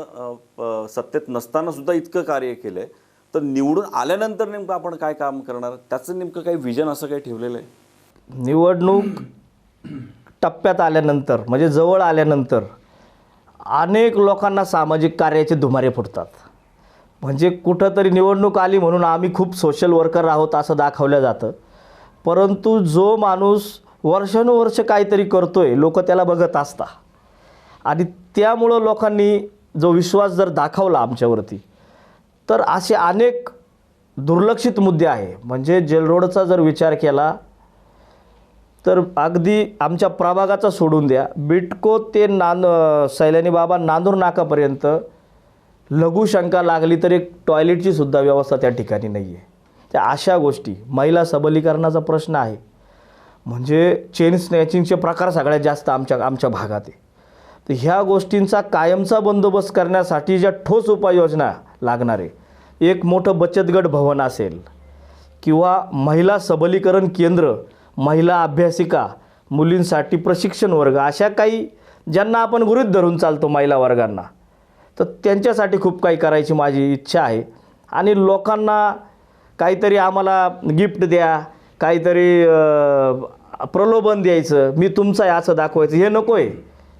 [SPEAKER 1] सत्तेत नसताना सुद्धा इतकं कार्य केलं आहे, तर निवडून आल्यानंतर नेमकं आपण काय काम करणार, त्याचं नेमकं काही विजन असं काही ठेवलेलं आहे?
[SPEAKER 2] निवडणूक टप्प्यात आल्यानंतर म्हणजे जवळ आल्यानंतर अनेक लोकांना सामाजिक कार्याचे धुमारे फुटतात. म्हणजे कुठंतरी निवडणूक आली म्हणून आम्ही खूप सोशल वर्कर आहोत असं दाखवलं जातं. परंतु जो माणूस वर्षानुवर्ष काहीतरी करतोय लोक त्याला बघत असतात आणि त्यामुळं लोकांनी जो विश्वास जर दाखवला आमच्यावरती तर असे अनेक दुर्लक्षित मुद्दे आहे. म्हणजे जेल रोडचा जर विचार केला तर अगदी आमच्या प्रभागाचा सोडून द्या, बिटको ते सैलानी बाबा नांदूर नाकापर्यंत लघुशंका लागली तर एक टॉयलेटची सुद्धा व्यवस्था त्या ठिकाणी नाही आहे. त्या अशा गोष्टी, महिला सबलीकरणाचा प्रश्न आहे. म्हणजे चेन स्नॅचिंगचे प्रकार सगळ्यात जास्त आमच्या भागात आहे. तर ह्या गोष्टींचा कायमचा बंदोबस्त करण्यासाठी ज्या ठोस उपाययोजना लागणार आहे, एक मोठं बचत गट भवन असेल किंवा महिला सबलीकरण केंद्र, महिला अभ्यासिका, मुलींसाठी प्रशिक्षण वर्ग, अशा काही ज्यांना आपण गृहीत धरून चालतो महिला वर्गांना, तर त्यांच्यासाठी खूप काही करायची माझी इच्छा आहे. आणि लोकांना काहीतरी आम्हाला गिफ्ट द्या, काहीतरी प्रलोभन द्यायचं, मी तुमचं आहे असं दाखवायचं, हे नको आहे.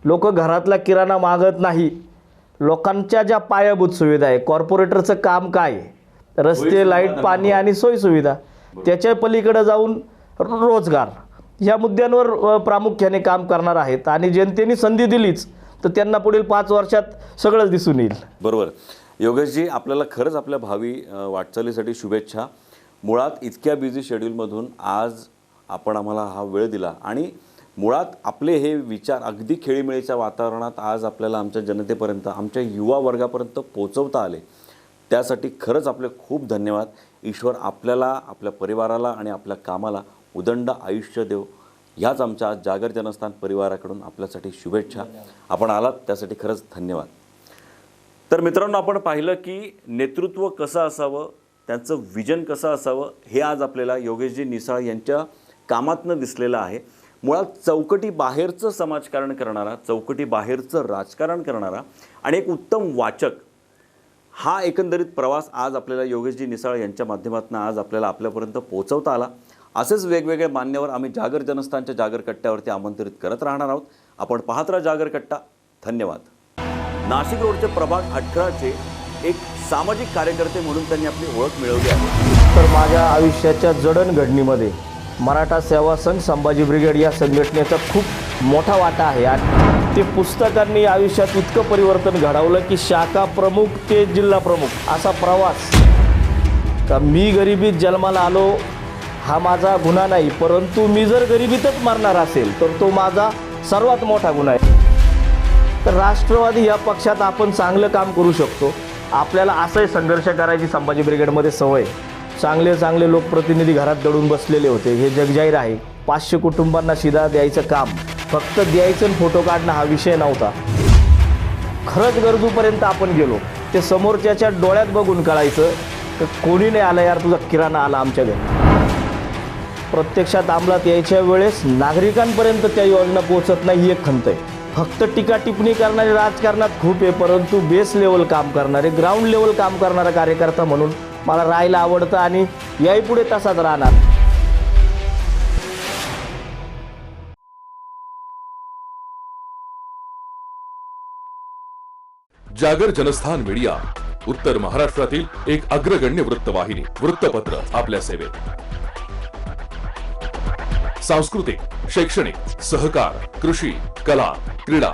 [SPEAKER 2] लोक घरातला किराणा मागत नाही. लोकांच्या ज्या पायाभूत सुविधा आहे, कॉर्पोरेटरचं काम काय आहे, रस्ते, लाईट, पाणी आणि सोयीसुविधा, त्याच्या पलीकडे जाऊन रोजगार, ह्या मुद्द्यांवर प्रामुख्याने काम करणार आहेत. आणि जनतेने संधी दिलीच तर त्यांना पुढील 5 वर्षात सगळंच दिसून येईल.
[SPEAKER 1] बरोबर. योगेशजी, आपल्याला खरंच आपल्या भावी वाटचालीसाठी शुभेच्छा. मुळात इतक्या बिझी शेड्यूलमधून आज आपण आम्हाला हा वेळ दिला आणि मुळात आपले हे विचार अगदी खेळीमेळीच्या वातावरणात आज आपल्याला आमच्या जनतेपर्यंत, आमच्या युवा वर्गापर्यंत पोहोचवता आले, त्यासाठी खरंच आपले खूप धन्यवाद. ईश्वर आपल्याला, आपल्या परिवाराला आणि आपल्या कामाला उदंड आयुष्य देव, ह्याच आमच्या आज जागर जनस्थान परिवाराकडून आपल्यासाठी शुभेच्छा. आपण आलात त्यासाठी खरंच धन्यवाद. तर मित्रांनो, आपण पाहिलं की नेतृत्व कसं असावं, त्यांचं विजन कसं असावं, हे आज आपल्याला योगेशजी निसाळ यांच्या कामातनं दिसलेलं आहे. मुळात चौकटी बाहेरचं समाजकारण करणारा, चौकटी बाहेरचं राजकारण करणारा आणि एक उत्तम वाचक, हा एकंदरीत प्रवास आज आपल्याला योगेशजी निसाळ यांच्या माध्यमातून आज आपल्याला आपल्यापर्यंत पोहोचवता आला. असेच वेगवेगळे मान्यवर आम्ही जागर जनस्थानच्या जागर कट्ट्यावरती आमंत्रित करत राहणार आहोत. आपण पाहत राहा जागर कट्टा. धन्यवाद. नाशिक रोडचे प्रभाग 18चे एक सामाजिक कार्यकर्ते म्हणून त्यांनी आपली ओळख मिळवली आहे.
[SPEAKER 2] तर माझ्या आयुष्याच्या जडणघडणीमध्ये मराठा सेवा संघ संभाजी ब्रिगेड या संघटनेचा खूप मोठा वाटा आहे. आणि ते पुस्तकांनी आयुष्यात इतकं परिवर्तन घडवलं की शाखा प्रमुख ते जिल्हा प्रमुख असा प्रवास. का मी गरिबीत जन्माला आलो हा माझा गुन्हा नाही, परंतु मी जर गरिबीतच मरणार असेल तर तो माझा सर्वात मोठा गुन्हा आहे. तर राष्ट्रवादी या पक्षात आपण चांगलं काम करू शकतो. आपल्याला असंही संघर्ष करायची संभाजी ब्रिगेडमध्ये सवय. चांगले चांगले लोकप्रतिनिधी घरात दडून बसलेले होते, हे जगजाहीर आहे. 500 कुटुंबांना शिधा द्यायचं काम, फक्त द्यायचं आणि फोटो काढणं हा विषय नव्हता. खरंच गरजूपर्यंत आपण गेलो, ते समोरच्याच्या डोळ्यात बघून कळायचं की कोणी नाही आलं यार, तुझा किराणा आला आमच्या घरी. प्रत्यक्षात अंमलात यायच्या वेळेस नागरिकांपर्यंत त्या योजना पोहोचत नाही, ही एक खंत आहे. फक्त टीका टिप्पणी करणारे राजकारणात खूप आहे, परंतु बेस लेवल काम करणारे, ग्राउंड लेवल काम करणारा कार्यकर्ता म्हणून मला राहायला आवडतं आणि याहीपुढे तसाच राहणार.
[SPEAKER 3] जागर जनस्थान मीडिया, उत्तर महाराष्ट्रातील एक अग्रगण्य वृत्तवाहिनी, वृत्तपत्र आपल्या सेवेत. सांस्कृतिक, शैक्षणिक, सहकार, कृषी, कला, क्रीडा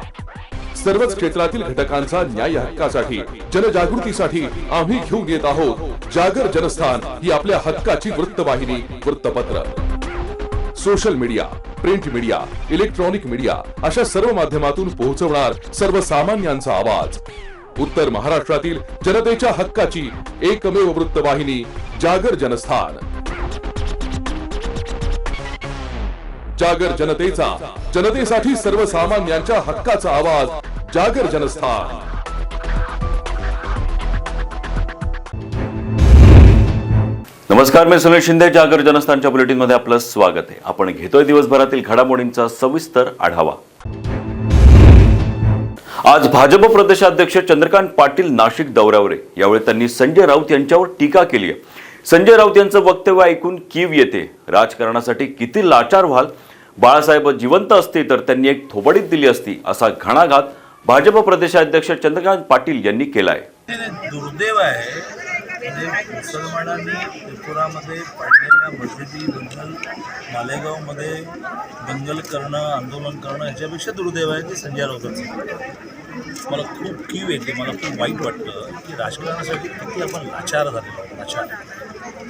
[SPEAKER 3] सर्वच क्षेत्रातील घटकांचा न्याय हक्कासाठी, जनजागृतीसाठी आम्ही घेऊन येत आहोत जागर जनस्थान ही आपल्या हक्काची वृत्तवाहिनी, वृत्तपत्र. Social media, print media, electronic media अशा सर्व माध्यमातून पोहोचवणार सर्वसामान्यांचा आवाज. उत्तर महाराष्ट्रातील जनतेच्या हक्काची एकमेव वृत्तवाहिनी जागर जनस्थान. जागर जनतेचा, जनतेसाठी सर्वसामान्यांच्या हक्काचा आवाज, जागर जनस्थान.
[SPEAKER 1] नमस्कार, मी सुनील शिंदे. जागर जनस्थानच्या बुलेटिनमध्ये आपलं स्वागत आहे. आपण घेतोय दिवसभरातील घडामोडींचा सविस्तर आढावा. आज भाजप प्रदेशाध्यक्ष चंद्रकांत पाटील नाशिक दौऱ्यावर आहे. यावेळी त्यांनी संजय राऊत यांच्यावर टीका केली आहे. संजय राऊत यांचं वक्तव्य ऐकून कीव येते. राजकारणासाठी किती लाचार व्हाल. बाळासाहेब जिवंत असते तर त्यांनी एक थोबडीत दिली असती, असा घणाघात भाजप प्रदेशाध्यक्ष चंद्रकांत पाटील यांनी केला आहे.
[SPEAKER 4] दुर्दैव आहे म्हणजे मुसलमानांनी त्रिपुरामध्ये पाडलेल्या मशिदीबद्दल मालेगावमध्ये दंगल करणं, आंदोलन करणं ह्याच्यापेक्षा दुर्दैव आहे की संजय राऊतांचं. मला खूप कीव येते, मला खूप वाईट वाटतं की राजकारणासाठी किती आपण लाचार झालेलो आहोत. लाचार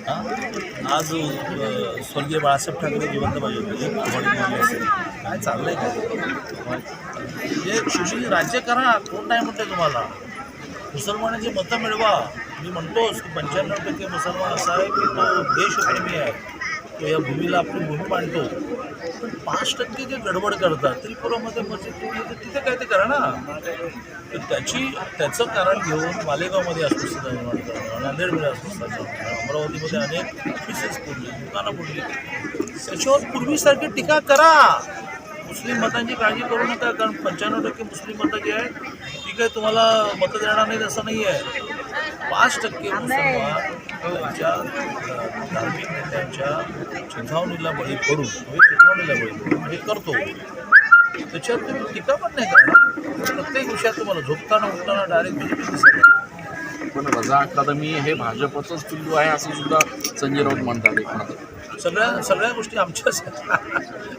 [SPEAKER 4] आज स्वर्गीय बाळासाहेब ठाकरे जिवंत पाहिजे होते, एक वडील बोलले असेल. काय चाललंय काय म्हणजे तुम्ही राज्य करा, कोण नाही म्हणते तुम्हाला. मुसलमानांची मतं मिळवा. मी म्हणतोच की 95% मुसलमान असा आहे की तो देशप्रेमी आहे, तो या भूमीला आपली भूमी मांडतो. पण 5% जे गडबड करतात त्रिपुरामध्ये मस्जिद तोडली तर तिथे काय ते करा ना. तर त्याचं कारण घेऊन मालेगावमध्ये अस्वस्थता निर्माण करणं, नांदेडमध्ये अस्वस्थता निर्माण करणं, अमरावतीमध्ये अनेक ऑफिसेस फोडली, दुकानं फोडली. त्याच्यावर पूर्वीसारखी टीका करा. मुस्लिम मतांची काळजी करू नका, कारण 95% मुस्लिम मतं जी आहेत ती काही तुम्हाला मतं देणार नाहीत असं नाही आहे. 5% मुसलमान त्यांच्या धार्मिक नेत्यांच्या चिथावणीला बळी पडून हे करतो. त्याच्यावर तुम्ही टीका पण नाही करणार. प्रत्येक विषयात तुम्हाला झोपताना उठताना डायरेक्ट बीजेपी दिसत.
[SPEAKER 5] पण रजा अकादमी हे भाजपचंच पिल्लू आहे असं सुद्धा संजय राऊत म्हणतात. एक
[SPEAKER 4] सगळ्या गोष्टी आमच्याच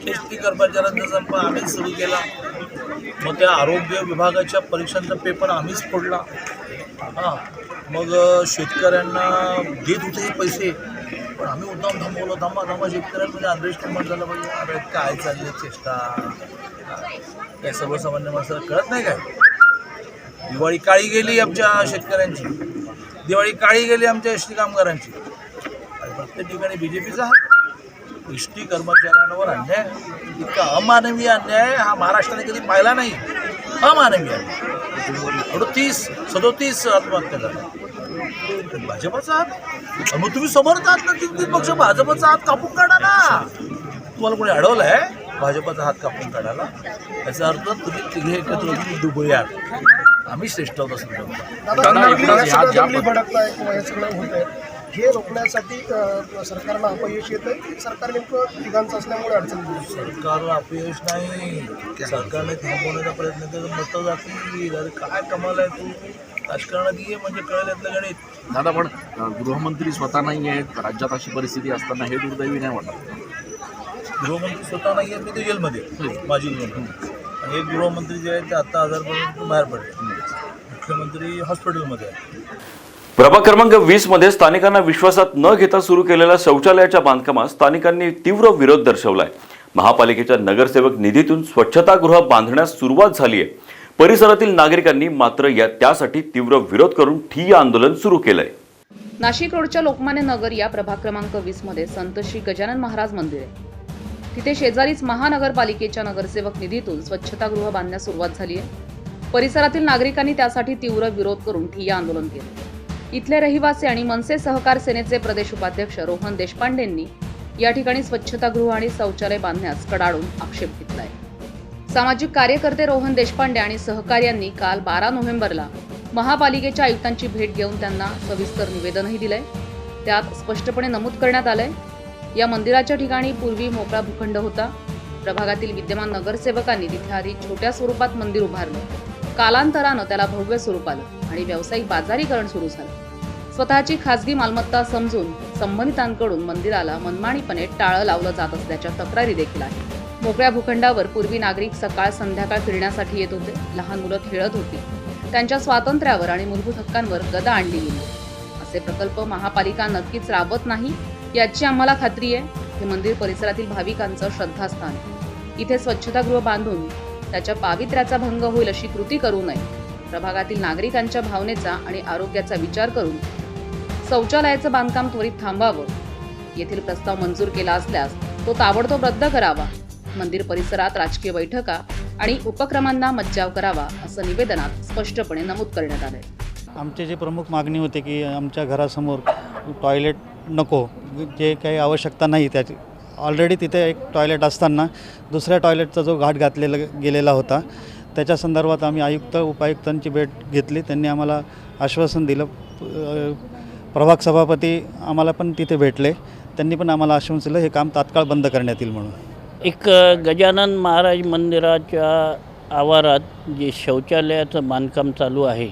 [SPEAKER 4] एस टी कर्मचाऱ्यांचा संप आम्हीच सुरू केला. मग त्या आरोग्य विभागाच्या परीक्षांचा पेपर आम्हीच फोडला. हां, मग शेतकऱ्यांना देत होते हे पैसे, पण आम्ही उद्दाम थांबवलं. थांबा शेतकऱ्यांमध्ये अंडरस्टँडमेंट झालं पाहिजे. अरे काय चालले चेष्टा, काय सर्वसामान्य माणसाला कळत नाही काय. दिवाळी काळी गेली आमच्या शेतकऱ्यांची, दिवाळी काळी गेली आमच्या एस टी कामगारांची. आणि प्रत्येक ठिकाणी बीजेपीचा एस टी कर्मचाऱ्यांवर अन्याय, इतका अमानवीय अन्याय हा महाराष्ट्राने कधी पाहिला नाही. अमानवीय अन्याय. 37 आत्महत्या झाल्या. भाजपाचा हात. मग तुम्ही समोरच आहात ना, 3 पक्ष भाजपाचा हात कापून काढा ना. तुम्हाला कोणी अडवलं आहे भाजपाचा हात कापून काढायला? याचा अर्थ तुम्ही तिघे एकत्र दुबळी आहात. आम्ही श्रेष्ठ होत असतो.
[SPEAKER 6] हे रोखण्यासाठी सरकारला अपयश येतं की सरकार नेमकं तिघांचं असल्यामुळे अडचण येते?
[SPEAKER 4] सरकारला अपयश नाही, सरकारने थांबवण्याचा प्रयत्न केला. मतं जातील. अरे काय कमाल आहे, तू राजकारणात ये म्हणजे कळेल यातलं गणित.
[SPEAKER 5] दादा, पण गृहमंत्री स्वतः नाही आहेत राज्यात, अशी परिस्थिती असताना हे दुर्दैवी नाही वाटत?
[SPEAKER 4] गृहमंत्री स्वतः नाही आहे, मी ते जेलमध्ये माजी गृहमंत्री. आणि एक गृहमंत्री जे आहेत ते आत्ता आजारपणातून बाहेर पडले. मुख्यमंत्री हॉस्पिटलमध्ये आहे.
[SPEAKER 1] प्रभाग क्रमांक 20 मध्ये स्थानिकांना विश्वासात न घेता सुरू केलेल्या शौचालयाच्या बांधकामास स्थानिकांनी तीव्र विरोध दर्शवलाय. महापालिकेच्या नगरसेवक निधीतून स्वच्छतागृह बांधण्यास सुरुवात झाली आहे. परिसरातील नागरिकांनी मात्र त्यासाठी तीव्र विरोध करून ठिय्या आंदोलन सुरू केलंय.
[SPEAKER 7] नाशिक रोडच्या लोकमान्य नगर या प्रभाग क्रमांक 20 मध्ये संत श्री गजानन महाराज मंदिर आहे. तिथे शेजारीच महानगरपालिकेच्या नगरसेवक निधीतून स्वच्छतागृह बांधण्यास सुरुवात झाली आहे. परिसरातील नागरिकांनी त्यासाठी तीव्र विरोध करून ठिय्या आंदोलन केलं. इथले रहिवासी आणि मनसे सहकार सेनेचे प्रदेश उपाध्यक्ष रोहन देशपांडेंनी या ठिकाणी स्वच्छतागृह आणि शौचालय बांधण्यास कडाडून आक्षेप घेतलाय. सामाजिक कार्यकर्ते रोहन देशपांडे आणि सहकार्यांनी काल 12 नोव्हेंबरला महापालिकेच्या आयुक्तांची भेट घेऊन त्यांना सविस्तर निवेदनही दिलंय. त्यात स्पष्टपणे नमूद करण्यात आलंय, या मंदिराच्या ठिकाणी पूर्वी मोकळा भूखंड होता. प्रभागातील विद्यमान नगरसेवकांनी तिथे आधी छोट्या स्वरूपात मंदिर उभारलं. कालांतरानं त्याला भव्य स्वरूप आलं आणि व्यावसायिक बाजारीकरण सुरू झालं. स्वतःची खासगी मालमत्ता समजून संबंधितांकडून मंदिराला मनमानीपणे टाळं लावलं जात असल्याच्या तक्रारी देखील आहेत. मोकळ्या भूखंडावर पूर्वी नागरिक सकाळ संध्याकाळ फिरण्यासाठी येत होते. लहान मुलं खेळत होती. त्यांच्या स्वातंत्र्यावर आणि मूलभूत हक्कांवर गदा आणली गेली. असे प्रकल्प महापालिका नक्कीच राबवत नाही याची आम्हाला खात्री आहे. हे मंदिर परिसरातील भाविकांचं श्रद्धास्थान आहे. इथे स्वच्छतागृह बांधून त्याच्या पावित्र्याचा भंग होईल अशी कृती करू नये. प्रभागातील नागरिकांच्या भावनेचा आणि आरोग्याचा विचार करून शौचालयाचं बांधकाम त्वरित थांबावं. येथील प्रस्ताव मंजूर केला असल्यास तो ताबडतोब रद्द करावा. मंदिर परिसरात राजकीय बैठका आणि उपक्रमांना मज्जाव करावा असं निवेदनात स्पष्टपणे नमूद करण्यात आलंय.
[SPEAKER 8] आमची जी प्रमुख मागणी होती की आमच्या घरासमोर टॉयलेट नको, जे काही आवश्यकता नाही त्याची. ऑलरेडी तिथे एक टॉयलेट असताना दुसऱ्या टॉयलेटचा जो घाट घातलेला गेलेला होता, त्याच्या संदर्भात आम्ही आयुक्त उपायुक्तांची भेट घेतली. त्यांनी आम्हाला आश्वासन दिलं. प्रभाग सभापती आम्हाला पण तिथे भेटले. त्यांनी पण आम्हाला आश्वासन दिलं हे काम तात्काळ बंद करण्यात येईल म्हणून.
[SPEAKER 9] एक गजानन महाराज मंदिराच्या आवारात जे शौचालयाचं बांधकाम चालू आहे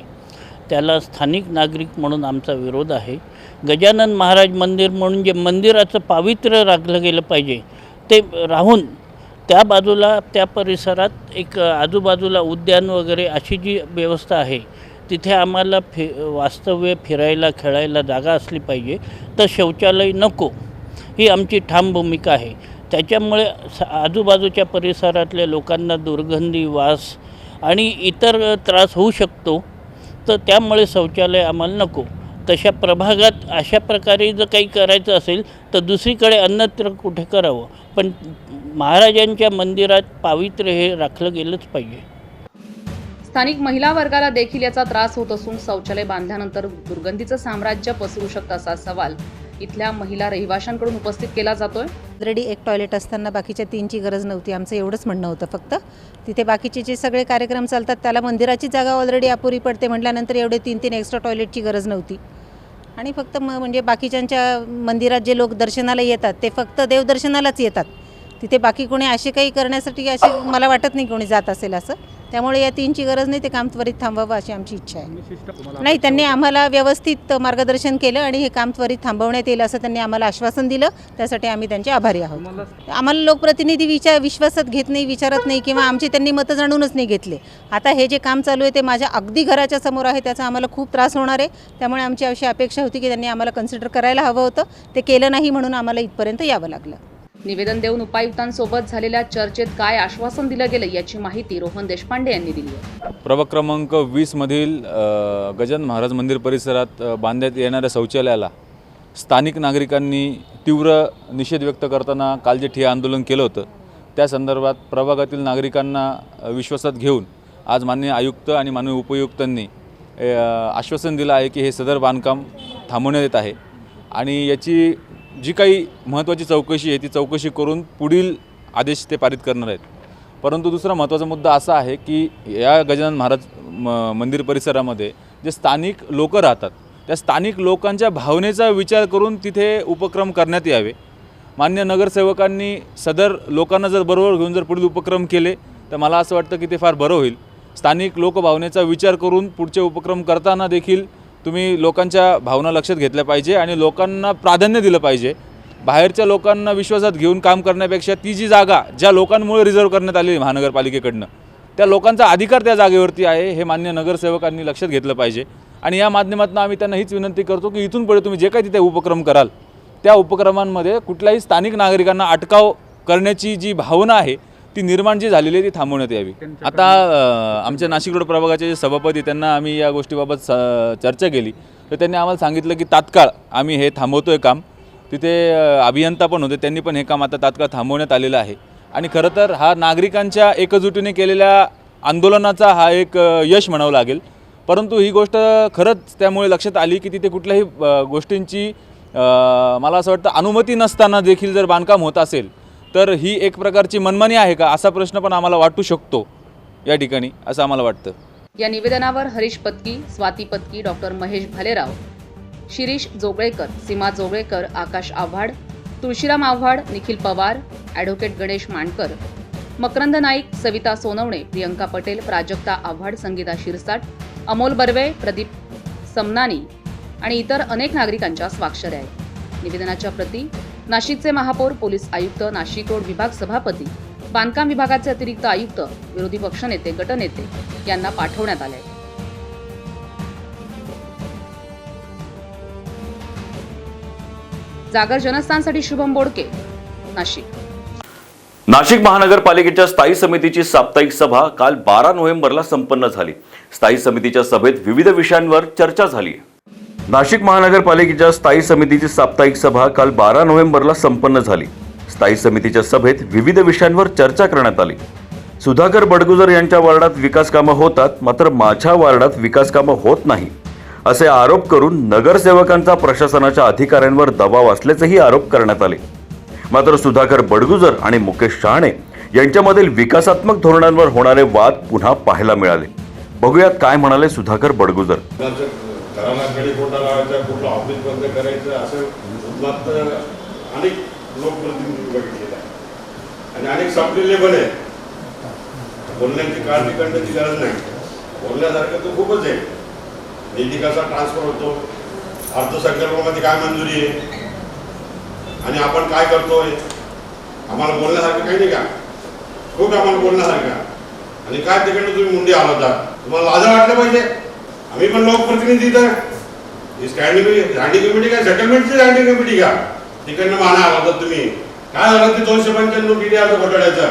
[SPEAKER 9] त्याला स्थानिक नागरिक म्हणून आमचा विरोध आहे. गजानन महाराज मंदिर म्हणून जे मंदिराचं पावित्र्य राखलं गेलं पाहिजे ते राहून त्या बाजूला त्या परिसरात एक आजूबाजूला उद्यान वगैरे अशी जी व्यवस्था आहे तिथे आम्हाला वास्तव्य फिरायला खेळायला जागा असली पाहिजे, तर शौचालय नको ही आमची ठाम भूमिका आहे. त्याच्यामुळे आजूबाजूच्या परिसरातल्या लोकांना दुर्गंधी, वास आणि इतर त्रास होऊ शकतो. तर त्यामुळे शौचालय आम्हाला नको. तशा प्रभागात अशा प्रकारे जर काही करायचं असेल तर दुसरीकडे अन्यत्र कुठे करावं, पण महाराजांच्या मंदिरात पावित्र्य हे राखलं गेलंच पाहिजे.
[SPEAKER 7] स्थानिक महिला वर्गाला देखील याचा त्रास होत असून शौचालय बांधल्यानंतर दुर्गंधीचं साम्राज्य पसरू शकतं असा सवाल इथल्या महिला रहिवाशांकडून उपस्थित केला जातोय.
[SPEAKER 10] ऑलरेडी एक टॉयलेट असताना बाकीच्या 3ची गरज नव्हती, आमचं एवढंच म्हणणं होतं. फक्त तिथे बाकीचे जे सगळे कार्यक्रम चालतात त्याला मंदिराची जागा ऑलरेडी अपुरी पडते म्हटल्यानंतर एवढे 3 एक्स्ट्रा टॉयलेटची गरज नव्हती. आणि फक्त म्हणजे बाकीच्यांच्या मंदिरात जे लोक दर्शनाला येतात ते फक्त देवदर्शनालाच येतात. तिथे बाकी कोणी असे काही करण्यासाठी असे मला वाटत नाही कोणी जात असेल असं. त्यामुळे या 3ची गरज नाही, ते काम त्वरित थांबवावं अशी आमची इच्छा आहे. नाही, त्यांनी आम्हाला व्यवस्थित मार्गदर्शन केलं आणि हे काम त्वरित थांबवण्यात येईल असं त्यांनी आम्हाला आश्वासन दिलं. त्यासाठी आम्ही त्यांचे आभारी आहोत. आम्हाला लोकप्रतिनिधी विश्वासात घेत नाही, विचारत नाही किंवा आमचे त्यांनी मतं जाणूनच नाही घेतले. आता हे जे काम चालू आहे ते माझ्या अगदी घराच्या समोर आहे, त्याचा आम्हाला खूप त्रास होणार आहे. त्यामुळे आमची अशी अपेक्षा होती की त्यांनी आम्हाला कन्सिडर करायला हवं होतं. ते केलं नाही म्हणून आम्हाला इथपर्यंत यावं लागलं.
[SPEAKER 7] निवेदन देऊन उपायुक्तांसोबत झालेल्या चर्चेत काय आश्वासन दिलं गेलं याची माहिती रोहन देशपांडे यांनी दिली आहे.
[SPEAKER 11] प्रभाग क्रमांक 20 मधील गजानन महाराज मंदिर परिसरात बांधण्यात येणाऱ्या शौचालयाला स्थानिक नागरिकांनी तीव्र निषेध व्यक्त करताना काल जे ठिय्या आंदोलन केलं होतं त्या संदर्भात प्रभागातील नागरिकांना विश्वासात घेऊन आज माननीय आयुक्त आणि माननीय उपयुक्तांनी आश्वासन दिलं आहे की हे सदर बांधकाम थांबवण्यात येत आहे आणि याची जी काही महत्त्वाची चौकशी आहे ती चौकशी करून पुढील आदेश ते पारित करणार आहेत. परंतु दुसरा महत्त्वाचा मुद्दा असा आहे की या गजानन महाराज मंदिर परिसरामध्ये जे स्थानिक लोक राहतात त्या स्थानिक लोकांच्या भावनेचा विचार करून तिथे उपक्रम करण्यात यावे. मान्य नगरसेवकांनी सदर लोकांना जर बरोबर घेऊन जर पुढील उपक्रम केले तर मला असं वाटतं की ते फार बरं होईल. स्थानिक लोकभावनेचा विचार करून पुढचे उपक्रम करताना देखील तुम्ही लोकांच्या भावना लक्षात घेतल्या पाहिजे आणि लोकांना प्राधान्य दिलं पाहिजे. बाहेरच्या लोकांना विश्वासात घेऊन काम करण्यापेक्षा ती जी जागा ज्या लोकांमुळे रिझर्व करण्यात आली महानगरपालिकेकडनं त्या लोकांचा अधिकार त्या जागेवरती आहे हे मान्य नगरसेवकांनी लक्षात घेतलं पाहिजे. आणि या माध्यमातून आम्ही त्यांना हीच विनंती करतो की इथून पुढे तुम्ही जे काही तिथे उपक्रम कराल त्या उपक्रमांमध्ये कुठल्याही स्थानिक नागरिकांना अटकाव करण्याची जी भावना आहे ती निर्माण जी झालेली आहे ती थांबवण्यात यावी. आता आमच्या नाशिक रोड प्रभागाचे जे सभापती त्यांना आम्ही या गोष्टीबाबत चर्चा केली तर त्यांनी आम्हाला सांगितलं की तात्काळ आम्ही हे थांबवतो आहे काम. तिथे अभियंता पण होते, त्यांनी पण हे काम आता तात्काळ थांबवण्यात आलेलं आहे. आणि खरं तर हा नागरिकांच्या एकजुटीने केलेल्या आंदोलनाचा हा एक यश म्हणावं लागेल. परंतु ही गोष्ट खरंच त्यामुळे लक्षात आली की तिथे कुठल्याही गोष्टींची मला असं वाटतं अनुमती नसताना देखील जर बांधकाम होत असेल तर ही एक प्रकारची मनमानी आहे का असा प्रश्न पण आम्हाला वाटू शकतो या ठिकाणी, असं आम्हाला वाटतं.
[SPEAKER 7] या निवेदनावर हरीश पत्की, स्वाती पत्की, डॉक्टर महेश भालेराव, शिरीष जोगळेकर, सीमा जोगळेकर, आकाश आव्हाड, तुळशीराम आव्हाड, निखिल पवार, ॲडव्होकेट गणेश मांडकर, मकरंद नाईक, सविता सोनवणे, प्रियंका पटेल, प्राजक्ता आव्हाड, संगीता शिरसाट, अमोल बर्वे, प्रदीप समनानी आणि इतर अनेक नागरिकांच्या स्वाक्षऱ्या आहेत. निवेदनाच्या प्रती नाशिकचे महापौर, पोलीस आयुक्त, नाशिक रोड विभाग सभापती, बांधकाम विभागाचे अतिरिक्त आयुक्त, विरोधी पक्षनेते, गटनेते यांना पाठवण्यात आले. जागर जनस्थानसाठी शुभम बोडके, नाशिक.
[SPEAKER 1] नाशिक महानगरपालिकेच्या स्थायी समितीची साप्ताहिक सभा काल 12 नोव्हेंबरला संपन्न झाली. स्थायी समितीच्या सभेत विविध विषयांवर चर्चा झाली. नाशिक महानगरपालिकेच्या स्थायी समितीची साप्ताहिक सभा काल 12 नोव्हेंबरला संपन्न झाली. स्थायी समितीच्या सभेत विविध विषयांवर चर्चा करण्यात आली. सुधाकर बडगुजर यांच्या वार्डात विकास कामं होतात, मात्र माझ्या वार्डात विकास कामं होत नाही असे आरोप करून नगरसेवकांचा प्रशासनाच्या अधिकाऱ्यांवर दबाव असल्याचेही आरोप करण्यात आले. मात्र सुधाकर बडगुजर आणि मुकेश शहाणे यांच्यामधील विकासात्मक धोरणांवर होणारे वाद पुन्हा पाहायला मिळाले. बघूयात काय म्हणाले सुधाकर बडगुजर.
[SPEAKER 12] घराला कडीकोटा लावायचा, कुठलं ऑफिस बंद करायचं असं उद्मात अनेक लोकप्रतिनिधी बघितलेलं आहे आणि अनेक संपलेले पण आहेत. बोलण्याची काळजी करण्याची गरज नाही, बोलण्यासारखं तो खूपच आहे. निधी कसा ट्रान्सफर होतो, अर्थसंकल्पामध्ये काय मंजुरी आहे आणि आपण काय करतोय, आम्हाला बोलण्यासारखं काही नाही का? खूप आम्हाला बोलण्यासारखं. आणि काय तिकडनं तुम्ही मुंडी हलवता, तुम्हाला लाज वाटलं पाहिजे. आम्ही पण लोकप्रतिनिधी तर स्टँडिंग कमिटी काय सेटलमेंटची स्टँडिंग कमिटी का तिकडनं माना आला होता तुम्ही काय झालं ते 295 DDR घोटाळ्याचा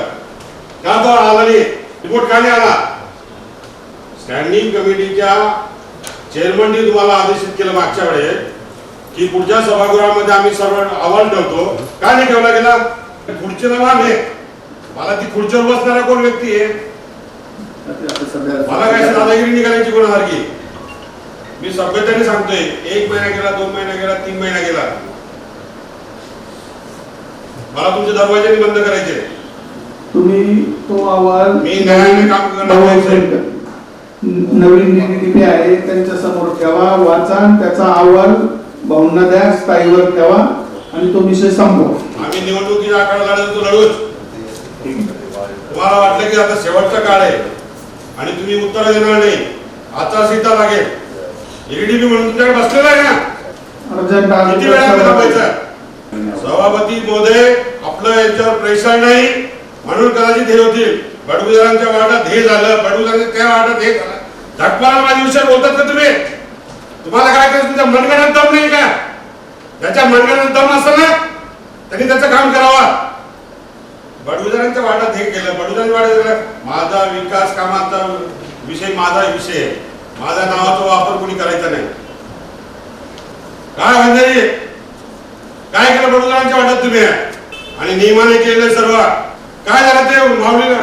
[SPEAKER 12] का तो आला नाही रिपोर्ट का नाही आला स्टँडिंग कमिटीच्या चेअरमननी तुम्हाला आदेशित केलं मागच्या वेळेस की पुढच्या सभागृहामध्ये आम्ही सर्व अहवाल ठेवतो का नाही ठेवला गेला खुर्चीला मान आहे मला ती खुर्चीवर बसणारा कोण व्यक्ती आहे मला काय दादागिरी निघाल्याची कोणासारखी मी सभ्यतेने सांगतोय 1 महिना गेला 2 महिना गेला 3 महिना गेला मला तुमचे दरवाजे बंद करायचे
[SPEAKER 13] तुम्ही तो अहवाल
[SPEAKER 12] मी न्यायाने काम करणार
[SPEAKER 13] नवीन DDTP आहे त्यांच्या समोर ठेवा वाचा आणि त्याचा अहवाल भाऊंना द्या स्थायीवर ठेवा आणि तो विषय संपवा
[SPEAKER 12] आम्ही निवडणुकीच्या आखाडा लढतो लढूच तुम्हाला वाटलं की आता शेवटचा काळ आहे आणि तुम्ही उत्तर देणार नाही आचारसंहिता लागेल DDTP म्हणून तुमच्याकडे बसलेला आहे ना किती वेळा थांबायचं सभापती महोदय आपलं याच्यावर प्रेशर नाही म्हणून कदाचित हे होतील बडगुजरांच्या वार्डात हे झालं बडगुजरांच्या त्या वार्डात हे झालं झटमारा माझ्या विषयात बोलतात का तुम्ही तुम्हाला काय करायचं तुमच्या मनगटात दम नाही का ज्याच्या मनगटात दम असेल ना त्यांनी त्याचं काम करावा बडगुजरांच्या वार्डात हे केलं बडगुजरांच्या वार्डात माझा विकास कामाचा विषय माझा विषय आहे माझ्या नावाचा वापर कोणी करायचा नाही काय म्हणजे काय केलं बडगुजरांच्या वार्डात तुम्ही आणि नियमाने केलं सर्व काय झालं ते माऊली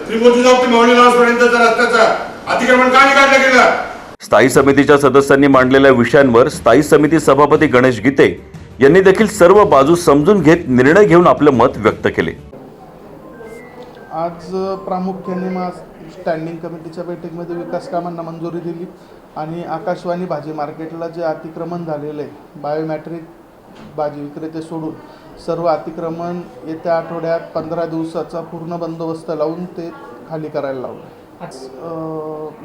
[SPEAKER 12] त्रिमूर्ती चौक ते माऊली लॉन्सपर्यंतचा रस्त्याचा अतिक्रमण का नाही काढलं गेलं
[SPEAKER 1] स्थायी समितीच्या सदस्यांनी मांडलेल्या विषयांवर स्थायी समिती सभापती गणेश गीते यांनी देखील सर्व बाजू समजून घेत निर्णय घेऊन आपलं मत व्यक्त केले.
[SPEAKER 13] आज प्रामुख्याने स्टँडिंग कमिटीच्या बैठकीमध्ये विकास कामांना मंजुरी दिली आणि आकाशवाणी भाजी मार्केटला जे अतिक्रमण झालेलं आहे बायोमॅट्रिक भाजी विक्रेते सोडून सर्व अतिक्रमण येत्या आठवड्यात 15 दिवसाचा पूर्ण बंदोबस्त लावून ते खाली करायला लावलं.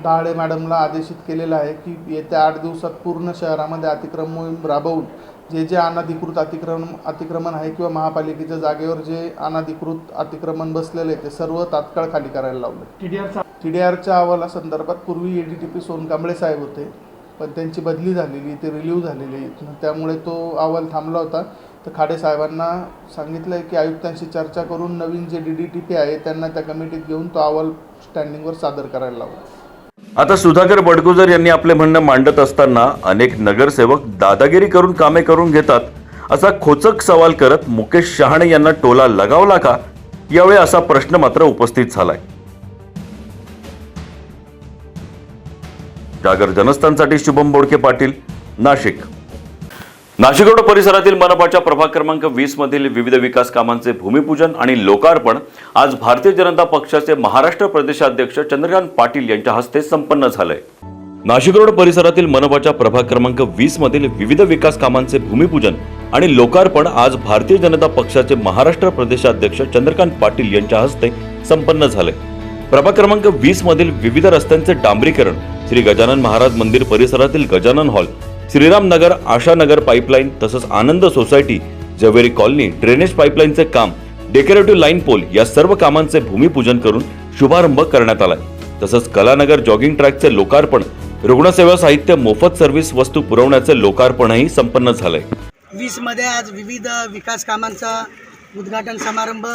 [SPEAKER 13] दहाडे मॅडमला आदेशित केलेलं आहे की येत्या 8 दिवसात पूर्ण शहरामध्ये अतिक्रमण मोहीम राबवून जे अनधिकृत अतिक्रमण आहे किंवा महापालिकेच्या जागेवर जे अनधिकृत अतिक्रमण बसलेले ते सर्व तात्काळ खाली करायला लावलं. TDRच्या अहवालासंदर्भात पूर्वी ADTP सोनकांबळे साहेब होते पण त्यांची बदली झालेली ते रिलीव्ह झालेली त्यामुळे तो अहवाल थांबला होता. तर खाडे साहेबांना सांगितलं आहे की आयुक्तांशी चर्चा करून नवीन जे DDTP आहे त्यांना त्या कमिटीत घेऊन तो अहवाल स्टँडिंगवर सादर करायला लावला.
[SPEAKER 1] आता सुधाकर बडगुजर यांनी आपले म्हणणं मांडत असताना अनेक नगरसेवक दादागिरी करून कामे करून घेतात असा खोचक सवाल करत मुकेश शहाणे यांना टोला लगावला का यावेळी असा प्रश्न मात्र उपस्थित झालाय. जागर जनस्थानसाठी शुभम बोडके पाटील, नाशिक. नाशिक रोड परिसरातील मनपाच्या प्रभाग क्रमांक 20 मधील विविध विकास कामांचे भूमिपूजन आणि लोकार्पण आज भारतीय जनता पक्षाचे महाराष्ट्र प्रदेशाध्यक्ष चंद्रकांत पाटील यांच्या हस्ते संपन्न झालंय. नाशिक रोड परिसरातील मनपाच्या प्रभाग क्रमांक 20 मधील विविध विकास कामांचे भूमिपूजन आणि लोकार्पण आज भारतीय जनता पक्षाचे महाराष्ट्र प्रदेशाध्यक्ष चंद्रकांत पाटील यांच्या हस्ते संपन्न झाले. प्रभाग क्रमांक 20 मधील विविध रस्त्यांचे डांबरीकरण, श्री गजानन महाराज मंदिर परिसरातील गजानन हॉल, श्रीराम नगर, आशानगर पाईपलाईन तसंच आनंद सोसायटी, जवेरी कॉलनी ड्रेनेज पाईपलाईनचे काम, डेकोरेटिव्ह लाईन पोल या सर्व कामांचे भूमिपूजन करून शुभारंभ करण्यात आलाय. तसंच कलानगर जॉगिंग ट्रॅकचे लोकार्पण, रुग्णसेवा साहित्य मोफत सर्व्हिस वस्तू पुरवण्याचे लोकार्पणही संपन्न झालंय.
[SPEAKER 14] 20 मध्ये आज विविध विकास कामांचा उद्घाटन समारंभ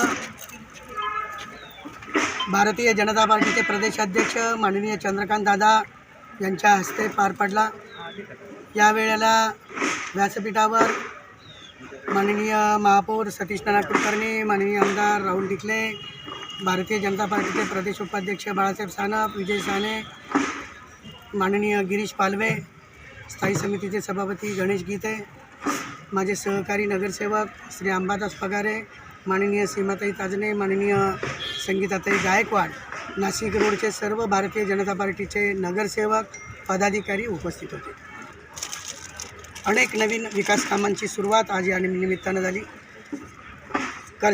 [SPEAKER 14] भारतीय जनता पार्टीचे प्रदेशाध्यक्ष माननीय चंद्रकांत दादा यांच्या हस्ते पार पडला. यावेळेला व्यासपीठावर माननीय महापौर सतीश नाना कुलकर्णी, माननीय आमदार राहुल डिकले, भारतीय जनता पार्टीचे प्रदेश उपाध्यक्ष बाळासाहेब सानप, विजय साने, माननीय गिरीश पालवे, स्थायी समितीचे सभापती गणेश गीते, माझे सहकारी नगरसेवक श्री अंबादास पगारे, माननीय सीमाताई ताजने, माननीय संगीताताई गायकवाड, नाशिक रोडचे सर्व भारतीय जनता पार्टीचे नगरसेवक पदाधिकारी उपस्थित होते. अनेक नवीन विकास कामांची सुरुवात आज या निमित्तानं झाली.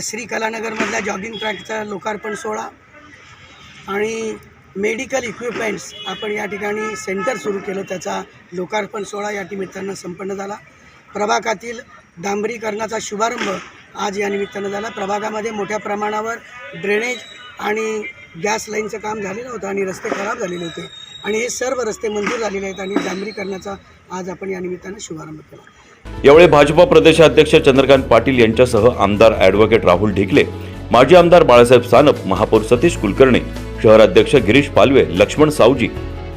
[SPEAKER 14] श्री कलानगरमधल्या जॉगिंग ट्रॅकचा लोकार्पण सोहळा आणि मेडिकल इक्विपमेंट्स आपण या ठिकाणी सेंटर सुरू केलं त्याचा लोकार्पण सोहळा या निमित्तानं संपन्न झाला. प्रभागातील डांबरीकरणाचा शुभारंभ आज या निमित्तानं झाला. प्रभागामध्ये मोठ्या प्रमाणावर ड्रेनेज आणि गॅस लाईनचं काम झालेलं होतं आणि रस्ते खराब झालेले होते आणि हे सर्व रस्ते मंजूर झालेले आहेत आणि डांबरीकरणाचा आज आपण या निमित्तानं शुभारंभ केला.
[SPEAKER 1] यावेळी भाजपा प्रदेशाध्यक्ष चंद्रकांत पाटील यांच्यासह आमदार ॲडव्होकेट राहुल ढिकले, माजी आमदार बाळासाहेब सानप, महापौर सतीश कुलकर्णी, शहराध्यक्ष गिरीश पालवे, लक्ष्मण सावजी,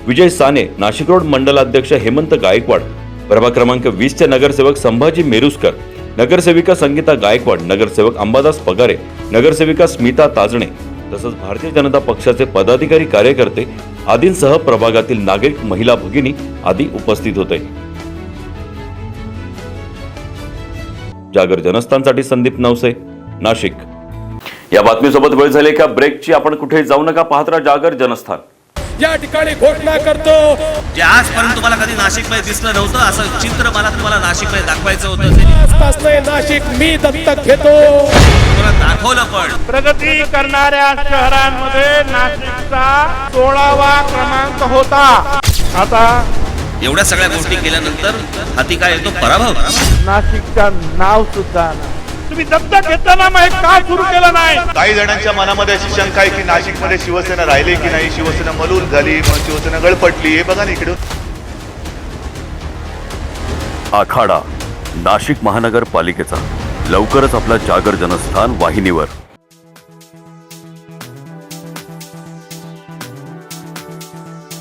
[SPEAKER 1] विजय साने, नाशिक रोड मंडलाध्यक्ष हेमंत गायकवाड, प्रभाग क्रमांक 20 चे नगरसेवक संभाजी मेरुसकर, नगरसेविका संगीता गायकवाड, नगरसेवक अंबादास पगारे, नगरसेविका स्मिता ताजणे तसंच भारतीय जनता पक्षाचे पदाधिकारी, कार्यकर्ते आदींसह प्रभागातील नागरिक, महिला भगिनी आदी उपस्थित होते. जागर जनस्थानसाठी संदीप नवसे, नाशिक. या बातमीसोबत वेळ झाली का ब्रेकची. आपण कुठे जाऊ नका, पाहत राहा जागर जनस्थान.
[SPEAKER 15] या ठिकाणी घोषणा करतो,
[SPEAKER 4] जे आजपर्यंत तुम्हाला कधी नाशिकमध्ये दिसलं नव्हतं असं चित्र मला तुम्हाला नाशिकमध्ये दाखवायचं होतं.
[SPEAKER 15] नाशिक मी दत्तक घेतो,
[SPEAKER 4] दाखवलं पण.
[SPEAKER 15] प्रगती करणाऱ्या शहरांमध्ये नाशिकचा 16वा क्रमांक होता. आता
[SPEAKER 4] एवढ्या सगळ्या गोष्टी केल्यानंतर हाती काय येतो? पराभव.
[SPEAKER 15] नाशिकचं नाव सुद्धा तुम्ही दत्तक घेताना मग का सुरू केलं नाही?
[SPEAKER 16] काही जणांच्या मनामध्ये अशी शंका आहे की नाशिकमध्ये शिवसेना राहिली की नाही, शिवसेना मलूल झाली, मग शिवसेना गळपटली. हे बघा ना इकडे.
[SPEAKER 1] आखाडा नाशिक महानगरपालिकेचा लवकरच आपला जागर जनस्थान वाहिनीवर.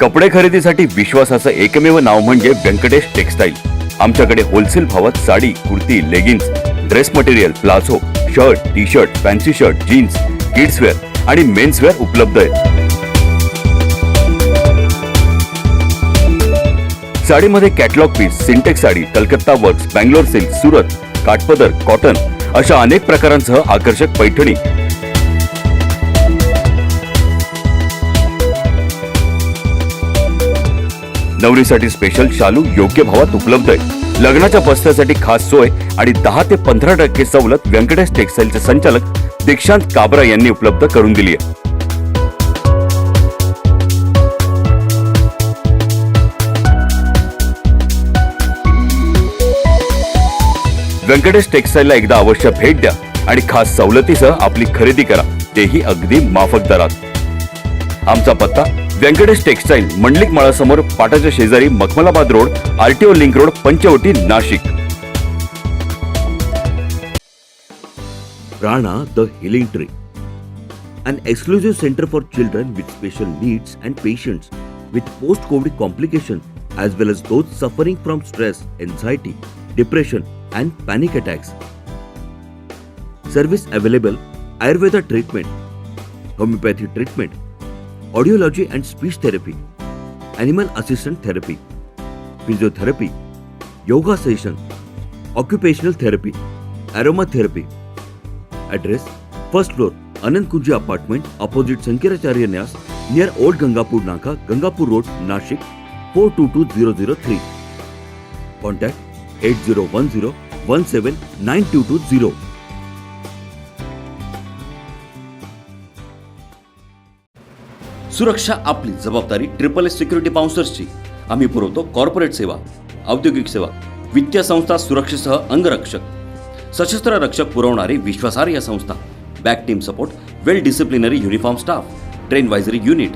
[SPEAKER 1] कपडे खरेदीसाठी विश्वासाचं एकमेव नाव म्हणजे व्यंकटेश टेक्सटाईल. आमच्याकडे होलसेल भावात sari, kurti, leggings, dress material, palazzo, shirt, T shirt, fancy shirt, jeans, kidswear आणि मेन्सवेअर उपलब्ध आहे. साडीमध्ये catalogue piece, Sintex sari, Calcutta works, Bangalore silk, Surat, काठपदर, कॉटन अशा अनेक प्रकारांसह आकर्षक पैठणी. नवरीसाठी स्पेशल शालू योग्य भावात उपलब्ध आहे. लग्नाच्या बस्त्यासाठी खास सोय आणि 10 ते 15% सवलत व्यंकटेश टेक्सटाईलचे संचालक दीक्षांत काबरा यांनी उपलब्ध करून दिली आहे. व्यंकटेश टेक्सटाईलला एकदा अवश्य भेट द्या आणि खास सवलतीसह आपली खरेदी करा, तेही अगदी माफक दरात. आमचा पत्ता व्यंकटेश टेक्सटाईल, मंडलिक माळासमोर, पाटाच्या शेजारी, Makhmalabad road, RTO link road, Panchavati, Nashik.
[SPEAKER 17] Prana the Healing Tree, an exclusive center for children with special needs and patients with post-COVID complications as well as those suffering from stress, anxiety, depression and panic attacks. Service available: Ayurveda treatment, homeopathy treatment, audiology and speech therapy, animal assistant therapy, physiotherapy, yoga session, occupational therapy, aromatherapy. Address: first floor, Anand Kunji apartment, opposite Sankaracharya Nyas, near Old Gangapur Naka, Gangapur Road, Nashik, 422003. Contact 8010179220.
[SPEAKER 1] सुरक्षा आपली जबाबदारी. SSS security बाउन्सर्सची. आम्ही पुरवतो corporate सेवा, औद्योगिक सेवा, वित्तीय संस्था, सुरक्षेसह अंगरक्षक, सशस्त्र रक्षक पुरवणारी विश्वासार्ह संस्था. Back team support, well disciplinary uniform staff, train वायझरी युनिट.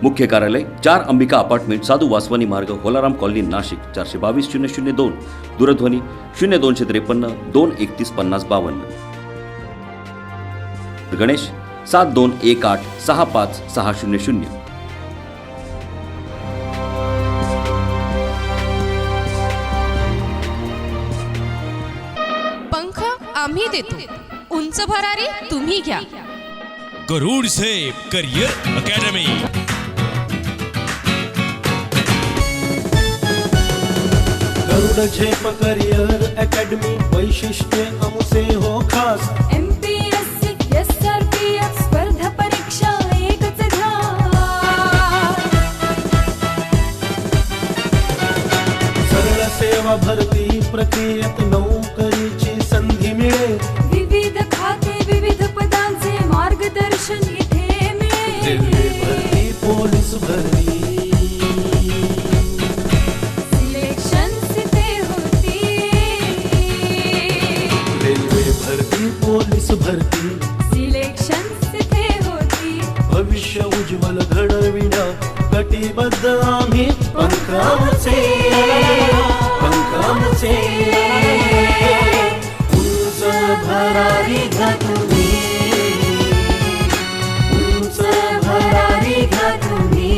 [SPEAKER 1] मुख्य कार्यालय 4 अंबिका अपार्टमेंट, साधू वासवानी मार्ग, होलाराम कॉलनी, नाशिक. 422-002. दूरध्वनी 0253 231 5052. गणेश 7218 65600.
[SPEAKER 18] पंख आम्ही देतो, उंच भरारी तुम्ही घ्या.
[SPEAKER 19] गरुड सेफ करियर अकॅडमी.
[SPEAKER 20] गरुड झेप करियर अकॅडमी, वैशिष्ट्य आमचे हो खास.
[SPEAKER 18] MPSC, SRPF स्पर्धा परीक्षा एकच घ्या.
[SPEAKER 20] सरळ सेवा भरती प्रक्रियेत नोकरीची संधी मिळेल.
[SPEAKER 18] विविध खाते, विविध पदांचे मार्गदर्शन इथे मिळेल.
[SPEAKER 20] रेल्वे भरती, पोलीस भरती,
[SPEAKER 18] सिलेक्शन इथे होती.
[SPEAKER 20] रेल्वे भरती, पोलीस भरती,
[SPEAKER 18] सिलेक्शन इथे होती.
[SPEAKER 20] भविष्य उज्ज्वल घडविण्या कटिबद्ध कटिबद्ध आम्ही पंख आमचे उंच भरारी घ्या तुम्ही, उंच भरारी घ्या तुम्ही.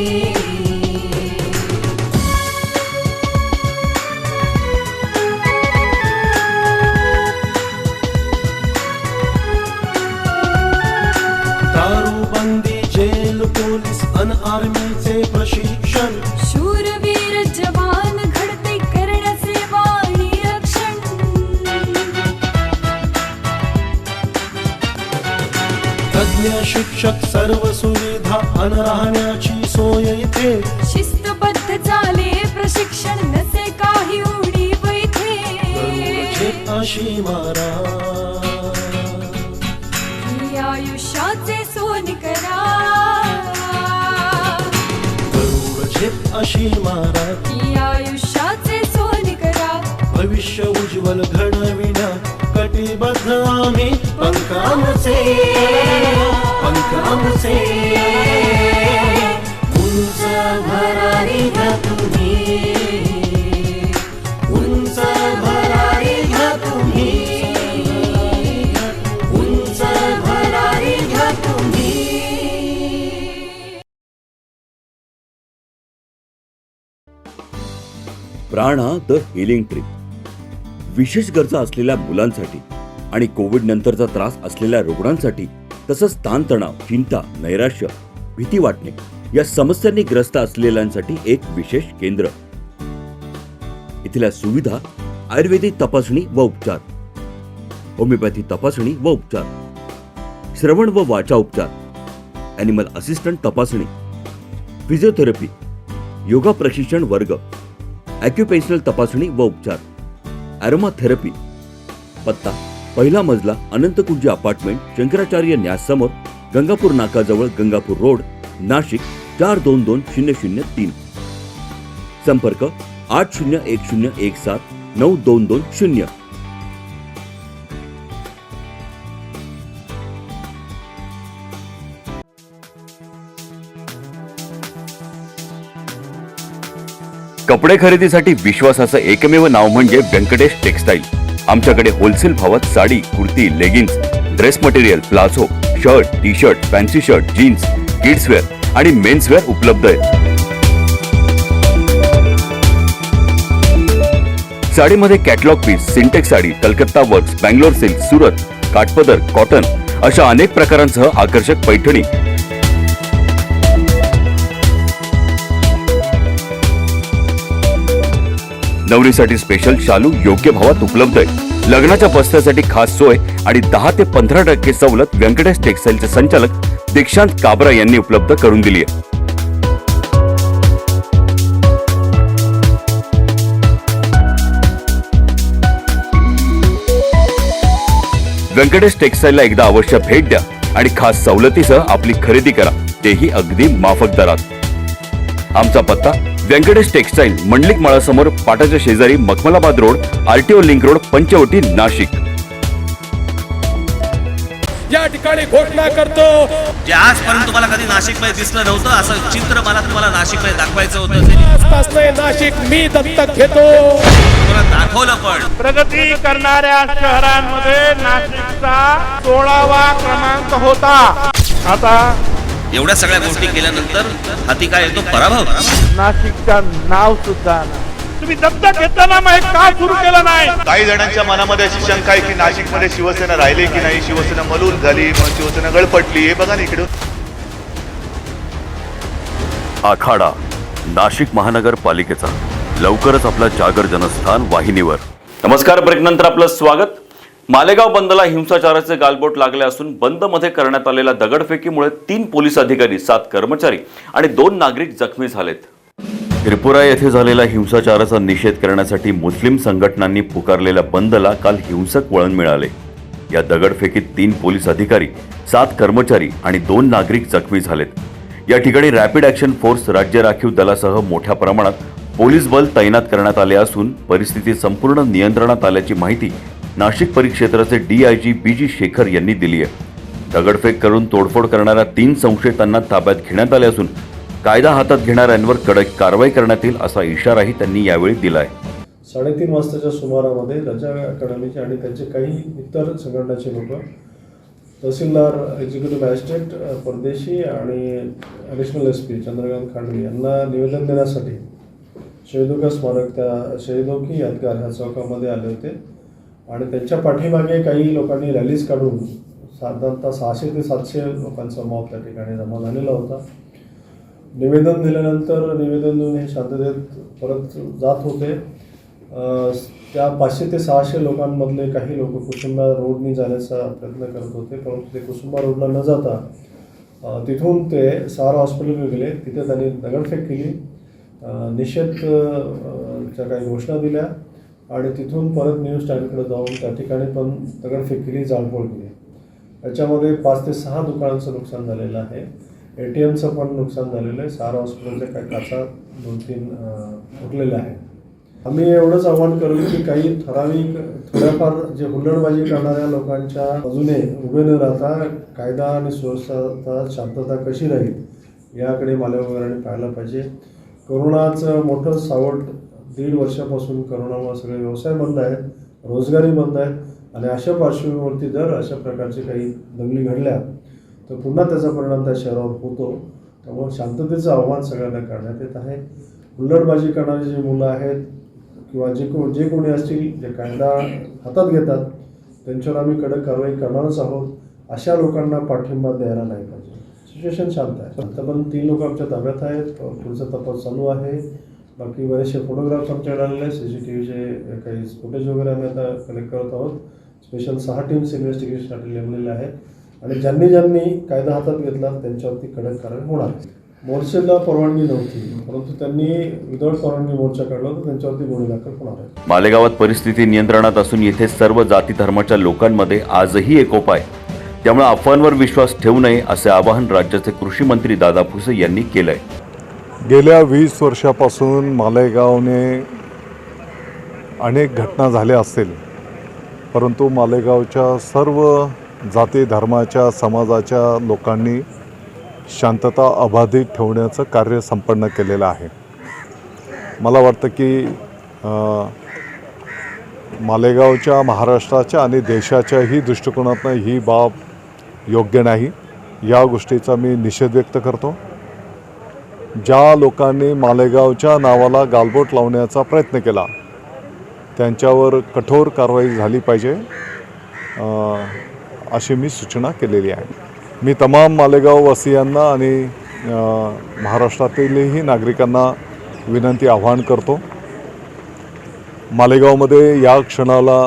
[SPEAKER 20] दारूबंदी, जेल, पोलीस अन आर्मीचे प्रशिक्षण,
[SPEAKER 18] शूरवीर जवान घडते करण्याचे वाणी रक्षण.
[SPEAKER 20] तज्ञ शिक्षक सर्व सुविधा अन राहण्याची सोय इथे.
[SPEAKER 18] शिस्तबद्ध चाले प्रशिक्षण नसे काही उणीव इथे.
[SPEAKER 20] गरुडचे अशी मारा
[SPEAKER 18] ही आयुष्याचे सोन करा.
[SPEAKER 20] गरुडचे अशी मारा
[SPEAKER 18] ही आयुष्याचे सोन करा.
[SPEAKER 20] भविष्य उज्ज्वल घडविण्या कटिबद्ध आम्ही पंख आमचे उंच भरारी घ्या तुम्ही, उंच भरारी घ्या तुम्ही, उंच भरारी घ्या तुम्ही.
[SPEAKER 17] प्राणा द हिलिंग ट्री विशेष गरजा असलेल्या मुलांसाठी आणि कोविड नंतरचा त्रास असलेल्या रुग्णांसाठी, तसंच ताणतणाव, चिंता, नैराश्य, भीती वाटणे या समस्यांनी ग्रस्त असलेल्यांसाठी एक विशेष केंद्र. इथल्या सुविधा आयुर्वेदिक तपासणी व उपचार, होमिओपॅथी तपासणी व उपचार, श्रवण व वाचा उपचार, ॲनिमल असिस्टंट तपासणी, फिजिओथेरपी, योगा प्रशिक्षण वर्ग, ॲक्युपेशनल तपासणी व उपचार, ॲरोमा थेरपी. पत्ता पहिला मजला, अनंतकुंजी अपार्टमेंट, शंकराचार्य न्यास समोर, गंगापूर नाकाजवळ, गंगापूर रोड, नाशिक 422003. संपर्क 8010179220.
[SPEAKER 1] कपडे खरेदीसाठी विश्वासाचं एकमेव नाव म्हणजे व्यंकटेश टेक्सटाईल. आमच्याकडे होलसेल भावात sari, kurti, leggings, dress material, palazzo, shirt, T shirt, fancy shirt, jeans, kidswear आणि मेन्सवेअर उपलब्ध आहे. साडीमध्ये catalogue piece, Sintex sari, Calcutta works, Bangalore silk, Surat, काठपदर, कॉटन अशा अनेक प्रकारांसह आकर्षक पैठणी. नवरीसाठी स्पेशल शालू योग्य भावात उपलब्ध आहे. लग्नाच्या बस्त्यासाठी खास सोय आणि 10 ते 15% सवलत व्यंकटेश टेक्सटाईलचे संचालक दीक्षांत काबरा यांनी उपलब्ध करून दिली आहे. व्यंकटेश टेक्सटाईलला एकदा अवश्य भेट द्या आणि खास सवलतीसह आपली खरेदी करा, तेही अगदी माफक दरात. आमचा पत्ता व्यंकटेश टेक्सटाईल, मंडलिक माळासमोर, पाटाच्या शेजारी, Makhmalabad road, RTO link road, Panchavati, Nashik.
[SPEAKER 15] या ठिकाणी घोषणा करतो,
[SPEAKER 4] जे आजपर्यंत तुम्हाला कधी नाशिकमध्ये दिसलं नव्हतं असं चित्र मला तुम्हाला नाशिकमध्ये दाखवायचं होतं.
[SPEAKER 15] नाशिक मी दत्तक घेतो.
[SPEAKER 4] तुम्हाला दाखवलं पण.
[SPEAKER 15] प्रगती करणाऱ्या शहरांमध्ये नाशिकचा 16वा क्रमांक होता. आता
[SPEAKER 4] एवढ्या सगळ्या गोष्टी केल्यानंतर हाती काय येतो? पराभव.
[SPEAKER 15] नाशिकचं नाव सुद्धा तुम्ही दत्तक घेताना मग का सुरू केलं नाही?
[SPEAKER 16] काही जणांच्या मनामध्ये अशी शंका आहे की नाशिकमध्ये शिवसेना राहिली की नाही, शिवसेना मलूल झाली, मग शिवसेना गळपटली. हे बघा ना इकडे.
[SPEAKER 1] आखाडा नाशिक महानगरपालिकेचा लवकरच आपला जागर जनस्थान वाहिनीवर. नमस्कार, ब्रेकनंतर आपलं स्वागत. मालेगाव बंदला हिंसाचाराचे गालबोट लागले असून बंदमध्ये करण्यात आलेल्या दगडफेकीमुळे 3 पोलीस अधिकारी, 7 कर्मचारी आणि 2 नागरिक जखमी झालेत. त्रिपुरा येथे झालेल्या हिंसाचाराचा निषेध करण्यासाठी मुस्लिम संघटनांनी पुकारलेल्या बंदला काल हिंसक वळण मिळाले. या दगडफेकीत 3 पोलीस अधिकारी, 7 कर्मचारी आणि 2 नागरिक जखमी झालेत. या ठिकाणी रॅपिड ॲक्शन फोर्स, राज्य राखीव दलासह मोठ्या प्रमाणात पोलीस बल तैनात करण्यात आले असून परिस्थिती संपूर्ण नियंत्रणात आल्याची माहिती नाशिक परिक्षेत्राचे DIG BG शेखर यांनी दिली आहे. दगडफेक करून तोडफोड करणाऱ्या 3 संशयितांना ताब्यात घेण्यात आले असून कायदा हातात घेणाऱ्यांवर कडक कारवाई करण्यात येईल असा इशाराही त्यांनी यावेळी दिलाय.
[SPEAKER 21] 3:30 वाजताच्या सुमारामध्ये रजा अकॅडमीचे आणि त्यांचे काही इतर संघटनाचे लोक तहसीलदार, एक्झिक्युटिव्ह मॅजिस्ट्रेट परदेशी आणि ॲडिशनल SP चंद्रकांत खांडवी यांना निवेदन देण्यासाठी शहीदों स्मारक त्या शहीदों की यादगार ह्या चौकामध्ये आले होते आणि त्यांच्या पाठीमागे काही लोकांनी रॅलीज काढून साधारणतः 600 ते 700 लोकांचा मॉब त्या ठिकाणी जमा झालेला होता. निवेदन दिल्यानंतर निवेदन देऊन हे शांततेत परत जात होते. त्या 500 ते 600 लोकांमधले काही लोक कुसुंबा रोडनी जाण्याचा प्रयत्न करत होते, परंतु ते कुसुंबा रोडला न जाता तिथून ते सहारा हॉस्पिटलवर गेले. तिथे त्यांनी दगडफेक केली, निषेधच्या काही घोषणा दिल्या आणि तिथून परत न्यूज स्टँडकडे जाऊन त्या ठिकाणी पण दगडफेक केली, जाळपोळ केली. याच्यामध्ये 5 ते 6 दुकानांचं नुकसान झालेलं आहे. ATMचं पण नुकसान झालेलं आहे. सहारा हॉस्पिटलच्या काही काचा 2-3 फुटलेल्या आहेत. आम्ही एवढंच आव्हान करू की काही ठराविक थोड्याफार जे हुल्लडबाजी करणाऱ्या लोकांच्या बाजूने उभे न राहता कायदा आणि सुव्यवस्था शांतता कशी राहील याकडे मालकांनी पाहायला पाहिजे. कोरोनाचं मोठं सावट 1.5 वर्षापासून कोरोनामुळे सगळे व्यवसाय बंद आहेत, रोजगारी बंद आहेत आणि अशा पार्श्वभूमीवरती जर अशा प्रकारचे काही दंगली घडल्या तर पुन्हा त्याचा परिणाम त्या शहरावर होतो. त्यामुळे शांततेचं आव्हान सगळ्यांना करण्यात येत आहे. हुल्लडबाजी करणारी जी मुलं आहेत किंवा जे कोणी असतील जे कायदा हातात घेतात त्यांच्यावर आम्ही कडक कारवाई करणारच आहोत. अशा लोकांना पाठिंबा द्यायला नाही पाहिजे. सिच्युएशन शांत आहे. आता पण 3 लोक आमच्या ताब्यात आहेत. पुढचा तपास चालू आहे. बाकी बरेचसे फोटोग्राफ्स आमच्याकडे आलेले आहेत. CCTVचे काही फुटेज वगैरे आम्ही आता कलेक्ट करत आहोत. स्पेशल 6 टीम्स इन्व्हेस्टिगेशनसाठी नेमलेल्या आहेत आणि ज्यांनी कायदा हातात घेतला त्यांच्यावरती कडक कारवाई होणार. मोर्चेला परवानगी नव्हती, परंतु त्यांनी विदाऊट परवानगी मोर्चा काढला तर त्यांच्यावरती गुन्हे दाखल होणार आहे.
[SPEAKER 1] मालेगावात परिस्थिती नियंत्रणात असून येथे सर्व जाती धर्माच्या लोकांमध्ये आजही एकोप आहे. त्यामुळे अफवांवर विश्वास ठेवू नये असे आवाहन राज्याचे कृषी मंत्री दादा भुसे यांनी केलंय.
[SPEAKER 22] गेल्या 20 वर्षापासून मालेगावने अनेक घटना झाल्या असतील, परंतु मालेगावच्या सर्व जाती धर्माच्या समाजाच्या लोकांनी शांतता अबाधित ठेवण्याचं कार्य संपन्न केलेलं आहे. मला वाटतं की मालेगावच्या, महाराष्ट्राच्या आणि देशाच्याही दृष्टिकोनातून ही बाब योग्य नाही. या गोष्टीचा मी निषेध व्यक्त करतो. ज्या लोकांनी मालेगावच्या नावाला गालबोट लावण्याचा प्रयत्न केला त्यांच्यावर कठोर कारवाई झाली पाहिजे अशी मी सूचना केलेली आहे. मी तमाम मालेगाववासियांना आणि महाराष्ट्रातीलही नागरिकांना विनंती आवाहन करतो. मालेगावमध्ये या क्षणाला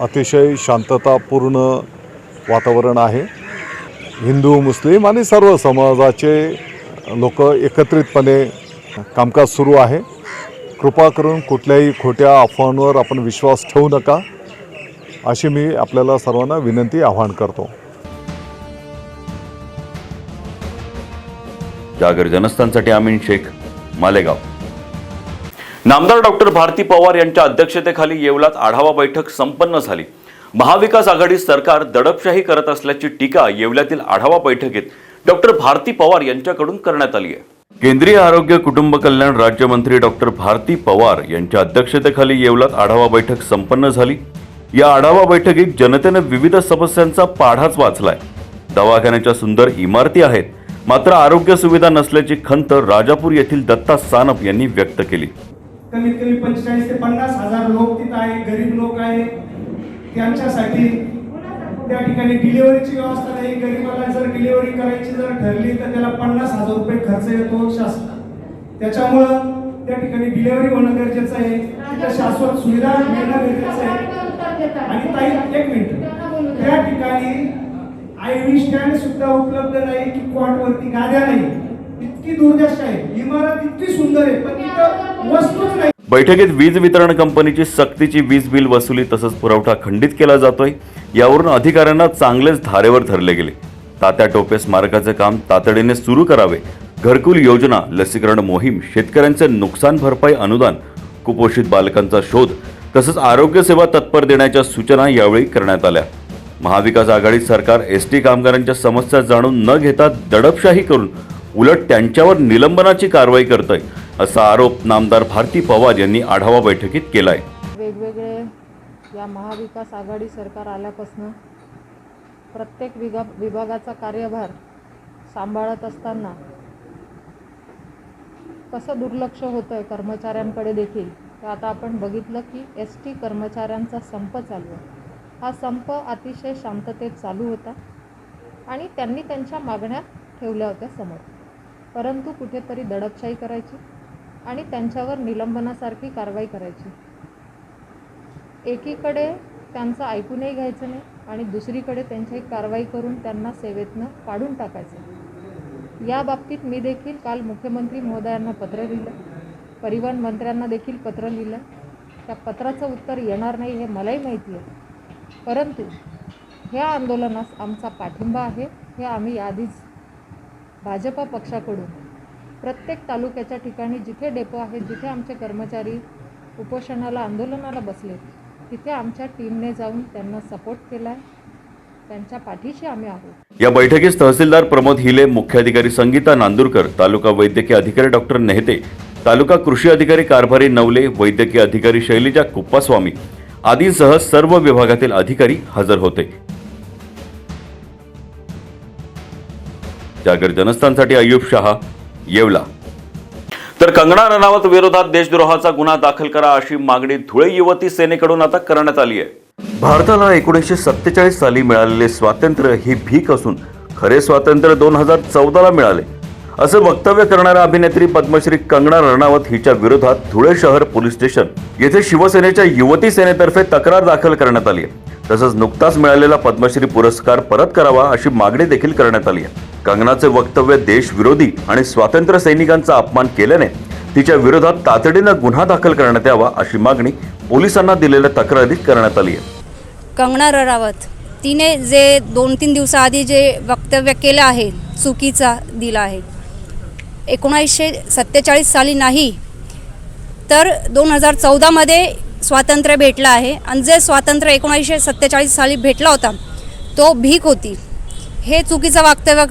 [SPEAKER 22] अतिशय शांततापूर्ण वातावरण आहे. हिंदू, मुस्लिम आणि सर्व समाजाचे लोक एकत्रितपणे कामकाज सुरू आहे. कृपा करून कुठल्याही खोट्या अफवांवर आपण विश्वास ठेवू नका अशी मी आपल्याला सर्वांना विनंती आवाहन करतो.
[SPEAKER 1] जागर जनस्थानसाठी अमीन शेख, मालेगाव. नामदार डॉक्टर भारती पवार यांच्या अध्यक्षतेखाली येवल्यात आढावा बैठक संपन्न झाली. महाविकास आघाडी सरकार दडपशाही करत असल्याची टीका येवल्यातील आढावा बैठकीत डॉक्टर भारती पवार यांच्याकडून करण्यात आली आहे. केंद्रीय आरोग्य कुटुंब कल्याण राज्यमंत्री डॉक्टर भारती पवार यांच्या अध्यक्षतेखाली येवल्यात आढावा बैठक संपन्न झाली. या आढावा बैठकीत जनतेने विविध समस्यांचा पाढाच वाचलाय. दवाखान्याच्या सुंदर इमारती आहेत, मात्र आरोग्य सुविधा नसल्याची खंत राजापूर येथील दत्ता सानप यांनी व्यक्त केली.
[SPEAKER 23] कमीत कमी 45 ते 50 हजार लोक तिथं आहे, गरीब लोक आहे. त्यांच्यासाठी त्या ठिकाणी डिलिव्हरीची व्यवस्था नाही. गरीबाला जर डिलिव्हरी करायची जर ठरली तर त्याला 50,000 रुपये खर्च येतो शासन. त्याच्यामुळं त्या ठिकाणी डिलिव्हरी होणं गरजेचं आहे. तिथं शाश्वत सुविधा मिळणं गरजेचं आहे. आणि ताई एक मिनिट, त्या ठिकाणी IV स्टँड सुद्धा उपलब्ध नाही की कॉटवरती गाद्या नाही. इतकी दुर्दशा आहे. इमारत इतकी सुंदर आहे पण तिथं वस्तूच नाही.
[SPEAKER 1] बैठकीत वीज वितरण कंपनीची सक्तीची वीज बिल वसुली तसंच पुरवठा खंडित केला जातोय. यावरून अधिकाऱ्यांना चांगलेच धारेवर धरले गेले. तात्या टोपे स्मारकाचे काम तातडीने सुरू करावे. घरकुल योजना, लसीकरण मोहीम, शेतकऱ्यांचे नुकसान भरपाई अनुदान, कुपोषित बालकांचा शोध तसंच आरोग्य सेवा तत्पर देण्याच्या सूचना यावेळी करण्यात आल्या. महाविकास आघाडी सरकार ST कामगारांच्या समस्या जाणून न घेता दडपशाही करून उलट त्यांच्यावर निलंबनाची कारवाई करतंय असा आरोप नामदार भारती पवार यांनी आढावा बैठकीत केलाय.
[SPEAKER 2] वेगवेगळे या महाविकास आघाडी सरकार आल्यापासून प्रत्येक विभागाचा कार्यभार सांभाळत असताना कसं दुर्लक्ष होतं आहे कर्मचाऱ्यांकडे देखील. तर आता आपण बघितलं की ST कर्मचाऱ्यांचा संप चालू आहे. हा संप अतिशय शांततेत चालू होता आणि त्यांनी त्यांच्या मागण्या ठेवल्या होत्या समोर, परंतु कुठेतरी दडपशाही करायची आणि त्यांच्यावर निलंबनासारखी कारवाई करायची. एकीकडे त्यांचं ऐकूनही घ्यायचं नाही आणि दुसरीकडे त्यांची कारवाई करून त्यांना सेवेतनं काढून टाकायचं. या बाबतीत मी देखील काल मुख्यमंत्री महोदयांना पत्र लिहिलं, परिवहन मंत्र्यांना देखील पत्र लिहिलं. त्या पत्राचं उत्तर येणार नाही हे मलाही माहिती आहे, परंतु ह्या आंदोलनास आमचा पाठिंबा आहे हे आम्ही आधीच भाजपा पक्षाकडून प्रत्येक तालुक्याच्या ठिकाणी जिथे डेपो आहेत, जिथे आमचे कर्मचारी उपोषणाला आंदोलनाला बसले, तिथे आमच्या टीमने जाऊन त्यांना सपोर्ट केला आहे. त्यांच्या पाठीशी आम्ही आहोत.
[SPEAKER 1] या बैठकीस तहसीलदार प्रमोद हिले, मुख्याधिकारी संगीता नांदुरकर, तालुका वैद्यकीय अधिकारी डॉक्टर नेहते, तालुका कृषी अधिकारी कारभारी नवले, वैद्यकीय अधिकारी शैलिजा कुप्पास्वामी आदींसह सर्व विभागातील अधिकारी हजर होते. जागर जनस्थानसाठी अय्यूब शहा, येवला. तर कंगना रनौत विरोधात देशद्रोहाचा गुन्हा दाखल करा अशी मागणी धुळे युवती सेनेकडून आता करण्यात आली आहे. भारताला 1947 साली मिळालेले स्वातंत्र्य ही भीक असून खरे स्वातंत्र्य 2014ला मिळाले असं वक्तव्य करणाऱ्या अभिनेत्री पद्मश्री कंगना रनौत हिच्या विरोधात धुळे शहर पोलीस स्टेशन येथे शिवसेनेच्या युवती सेनेतर्फे तक्रार दाखल करण्यात आली आहे. तसंच नुकताच मिळालेला पद्मश्री पुरस्कार परत करावा अशी मागणी देखील करण्यात आली आहे. कंगनाचे वक्तव्य देशविरोधी आणि स्वातंत्र्य सैनिकांचा अपमान केल्याने तिच्या विरोधात तातडीनं गुन्हा दाखल करण्यात यावा अशी मागणी पोलिसांना दिलेल्या तक्रारीत करण्यात आली आहे.
[SPEAKER 3] कंगना रनौत तिने जे 2-3 दिवसाआधी जे वक्तव्य केलं आहे चुकीचा दिला आहे. 1947 साली नाही तर 2014मध्ये स्वातंत्र्य भेटलं आहे आणि जे स्वातंत्र्य 1947 साली भेटला होता तो भीक होती. हे चुकीचं वक्तव्य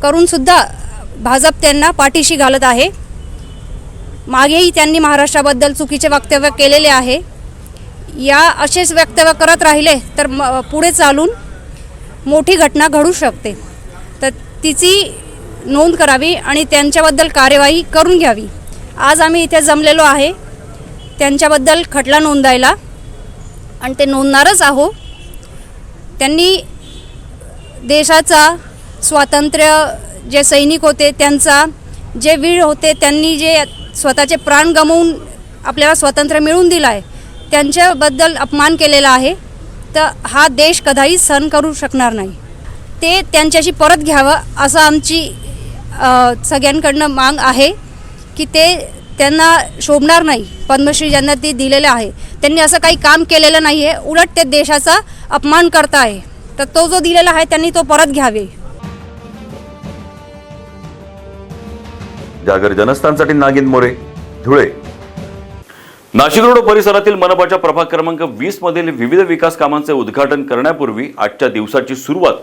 [SPEAKER 3] करून सुद्धा भाजप त्यांना पाठीशी घालत आहे. मागेही त्यांनी महाराष्ट्राबद्दल चुकीचे वक्तव्य केलेले आहे. या असेच वक्तव्य करत राहिले तर पुढे चालून मोठी घटना घडू शकते. तर तिची नोंद करावी आणि त्यांच्याबद्दल कार्यवाही करून घ्यावी. आज आम्ही इथे जमलेलो आहे त्यांच्याबद्दल खटला नोंदायला आणि ते नोंदणारच आहो. त्यांनी देशाचा स्वातंत्र्य जे सैनिक होते त्यांचा जे वीर होते त्यांनी जे स्वतःचे प्राण गमावून आपल्याला स्वातंत्र्य मिळवून दिलं आहे त्यांच्याबद्दल अपमान केलेला आहे. तर हा देश कदाही सहन करू शकणार नाही. ते त्यांच्याशी परत घ्यावं असं आमची सगळ्यांकडनं माग आहे की ते त्यांना शोभणार नाही. पद्मश्री ज्यांना ते दिलेलं आहे त्यांनी असं काही काम केलेलं नाही आहे, उलट ते देशाचा अपमान करत आहे. तर तो जो दिलेला आहे त्यांनी तो परत घ्यावे.
[SPEAKER 1] जागर जनस्थानसाठी नागिन मोरे, धुळे. नाशिक रोड परिसरातील मनपाच्या प्रभाग क्रमांक 20 मधील विविध विकास कामांचे उद्घाटन करण्यापूर्वी आजच्या दिवसाची सुरुवात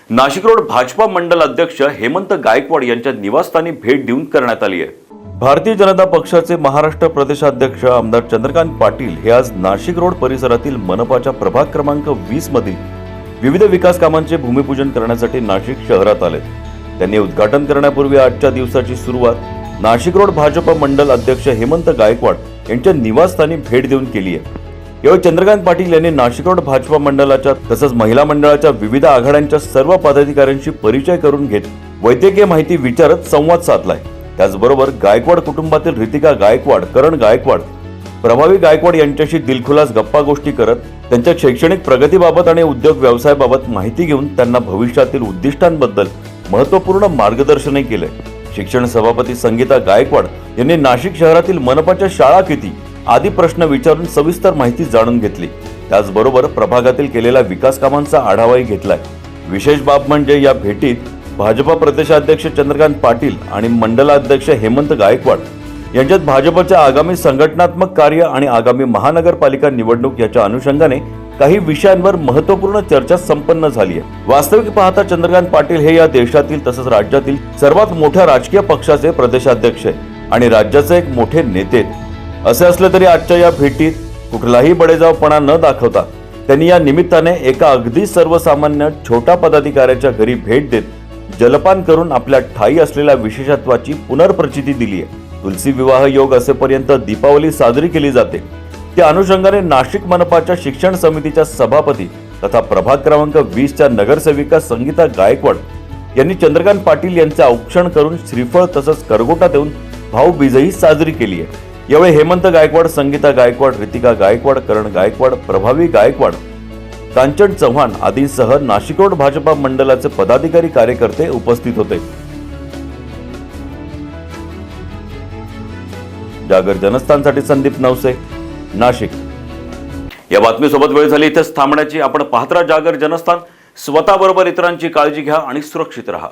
[SPEAKER 1] नाशिक रोड भाजपा मंडल अध्यक्ष हेमंत गायकवाड यांच्या निवासस्थानी भेट देऊन करण्यात आली आहे. भारतीय जनता पक्षाचे महाराष्ट्र प्रदेशाध्यक्ष आमदार चंद्रकांत पाटील हे आज नाशिक रोड परिसरातील मनपाच्या प्रभाग क्रमांक 20 मधील विविध विकास कामांचे भूमिपूजन करण्यासाठी नाशिक शहरात आले. त्यांनी उद्घाटन करण्यापूर्वी आजच्या दिवसाची सुरुवात नाशिक रोड भाजपा मंडल अध्यक्ष हेमंत गायकवाड यांच्या निवासस्थानी भेट देऊन केली आहे. यावेळी चंद्रकांत पाटील यांनी नाशिक रोड भाजपा मंडळाच्या तसंच महिला मंडळाच्या विविध आघाड्यांच्या सर्व पदाधिकाऱ्यांशी परिचय करून घेत वैद्यकीय माहिती विचारत संवाद साधलाय. त्याचबरोबर गायकवाड कुटुंबातील रितिका गायकवाड, करण गायकवाड, प्रभावी गायकवाड यांच्याशी दिलखुलास गप्पा गोष्टी करत त्यांच्या शैक्षणिक प्रगतीबाबत आणि उद्योग व्यवसायाबाबत माहिती घेऊन त्यांना भविष्यातील उद्दिष्टांबद्दल महत्त्वपूर्ण मार्गदर्शनही केले. शिक्षण सभापती संगीता गायकवाड यांनी नाशिक शहरातील मनपाच्या शाळा किती आदी प्रश्न विचारून सविस्तर माहिती जाणून घेतली. त्याचबरोबर प्रभागातील केलेल्या विकास कामांचा आढावाही घेतलाय. विशेष बाब म्हणजे या भेटीत भाजपा प्रदेशाध्यक्ष चंद्रकांत पाटील आणि मंडलाध्यक्ष हेमंत गायकवाड यांच्यात भाजपच्या आगामी संघटनात्मक कार्य आणि आगामी महानगरपालिका निवडणूक याच्या अनुषंगाने काही विषयांवर महत्त्वपूर्ण चर्चा संपन्न झाली आहे। वास्तविक पाहता चंद्रकांत पाटील हे या देशातील तसंच राज्यातील सर्वात मोठ्या राजकीय पक्षाचे प्रदेशाध्यक्ष आहे आणि राज्याचे एक मोठे नेते आहेत। असे असले तरी आजच्या या भेटीत कुठलाही बडेजावपणा न दाखवता त्यांनी या निमित्ताने एका अगदी सर्वसामान्य छोट्या पदाधिकाऱ्याच्या घरी भेट देत जलपान करून आपल्या ठायी असलेल्या विशेषत्वाची पुनर्प्रचिती दिली आहे। तुलसी विवाह योग असेपर्यंत दीपावली साजरी केली जाते। त्या अनुषंगाने नाशिक मनपाच्या शिक्षण समितीच्या सभापती तथा प्रभाग क्रमांक 20 च्या नगरसेविका संगीता गायकवाड यांनी चंद्रकांत पाटील यांचे औक्षण करून श्रीफळ तसंच करगोटा देऊन भाऊबीजही साजरी केली आहे। यावेळी हेमंत गायकवाड, संगीता गायकवाड, रितिका गायकवाड, करण गायकवाड, प्रभावी गायकवाड, कांचन चव्हाण आदींसह नाशिक रोड भाजपा मंडळाचे पदाधिकारी कार्यकर्ते उपस्थित होते। जागर जनस्थानसाठी संदीप नवसे, नाशिक। या बातमीसोबत वेळ झाली इथेच थांबण्याची। आपण पाहत राहा जागर जनस्थान। स्वतःबरोबर इतरांची काळजी घ्या आणि सुरक्षित राहा।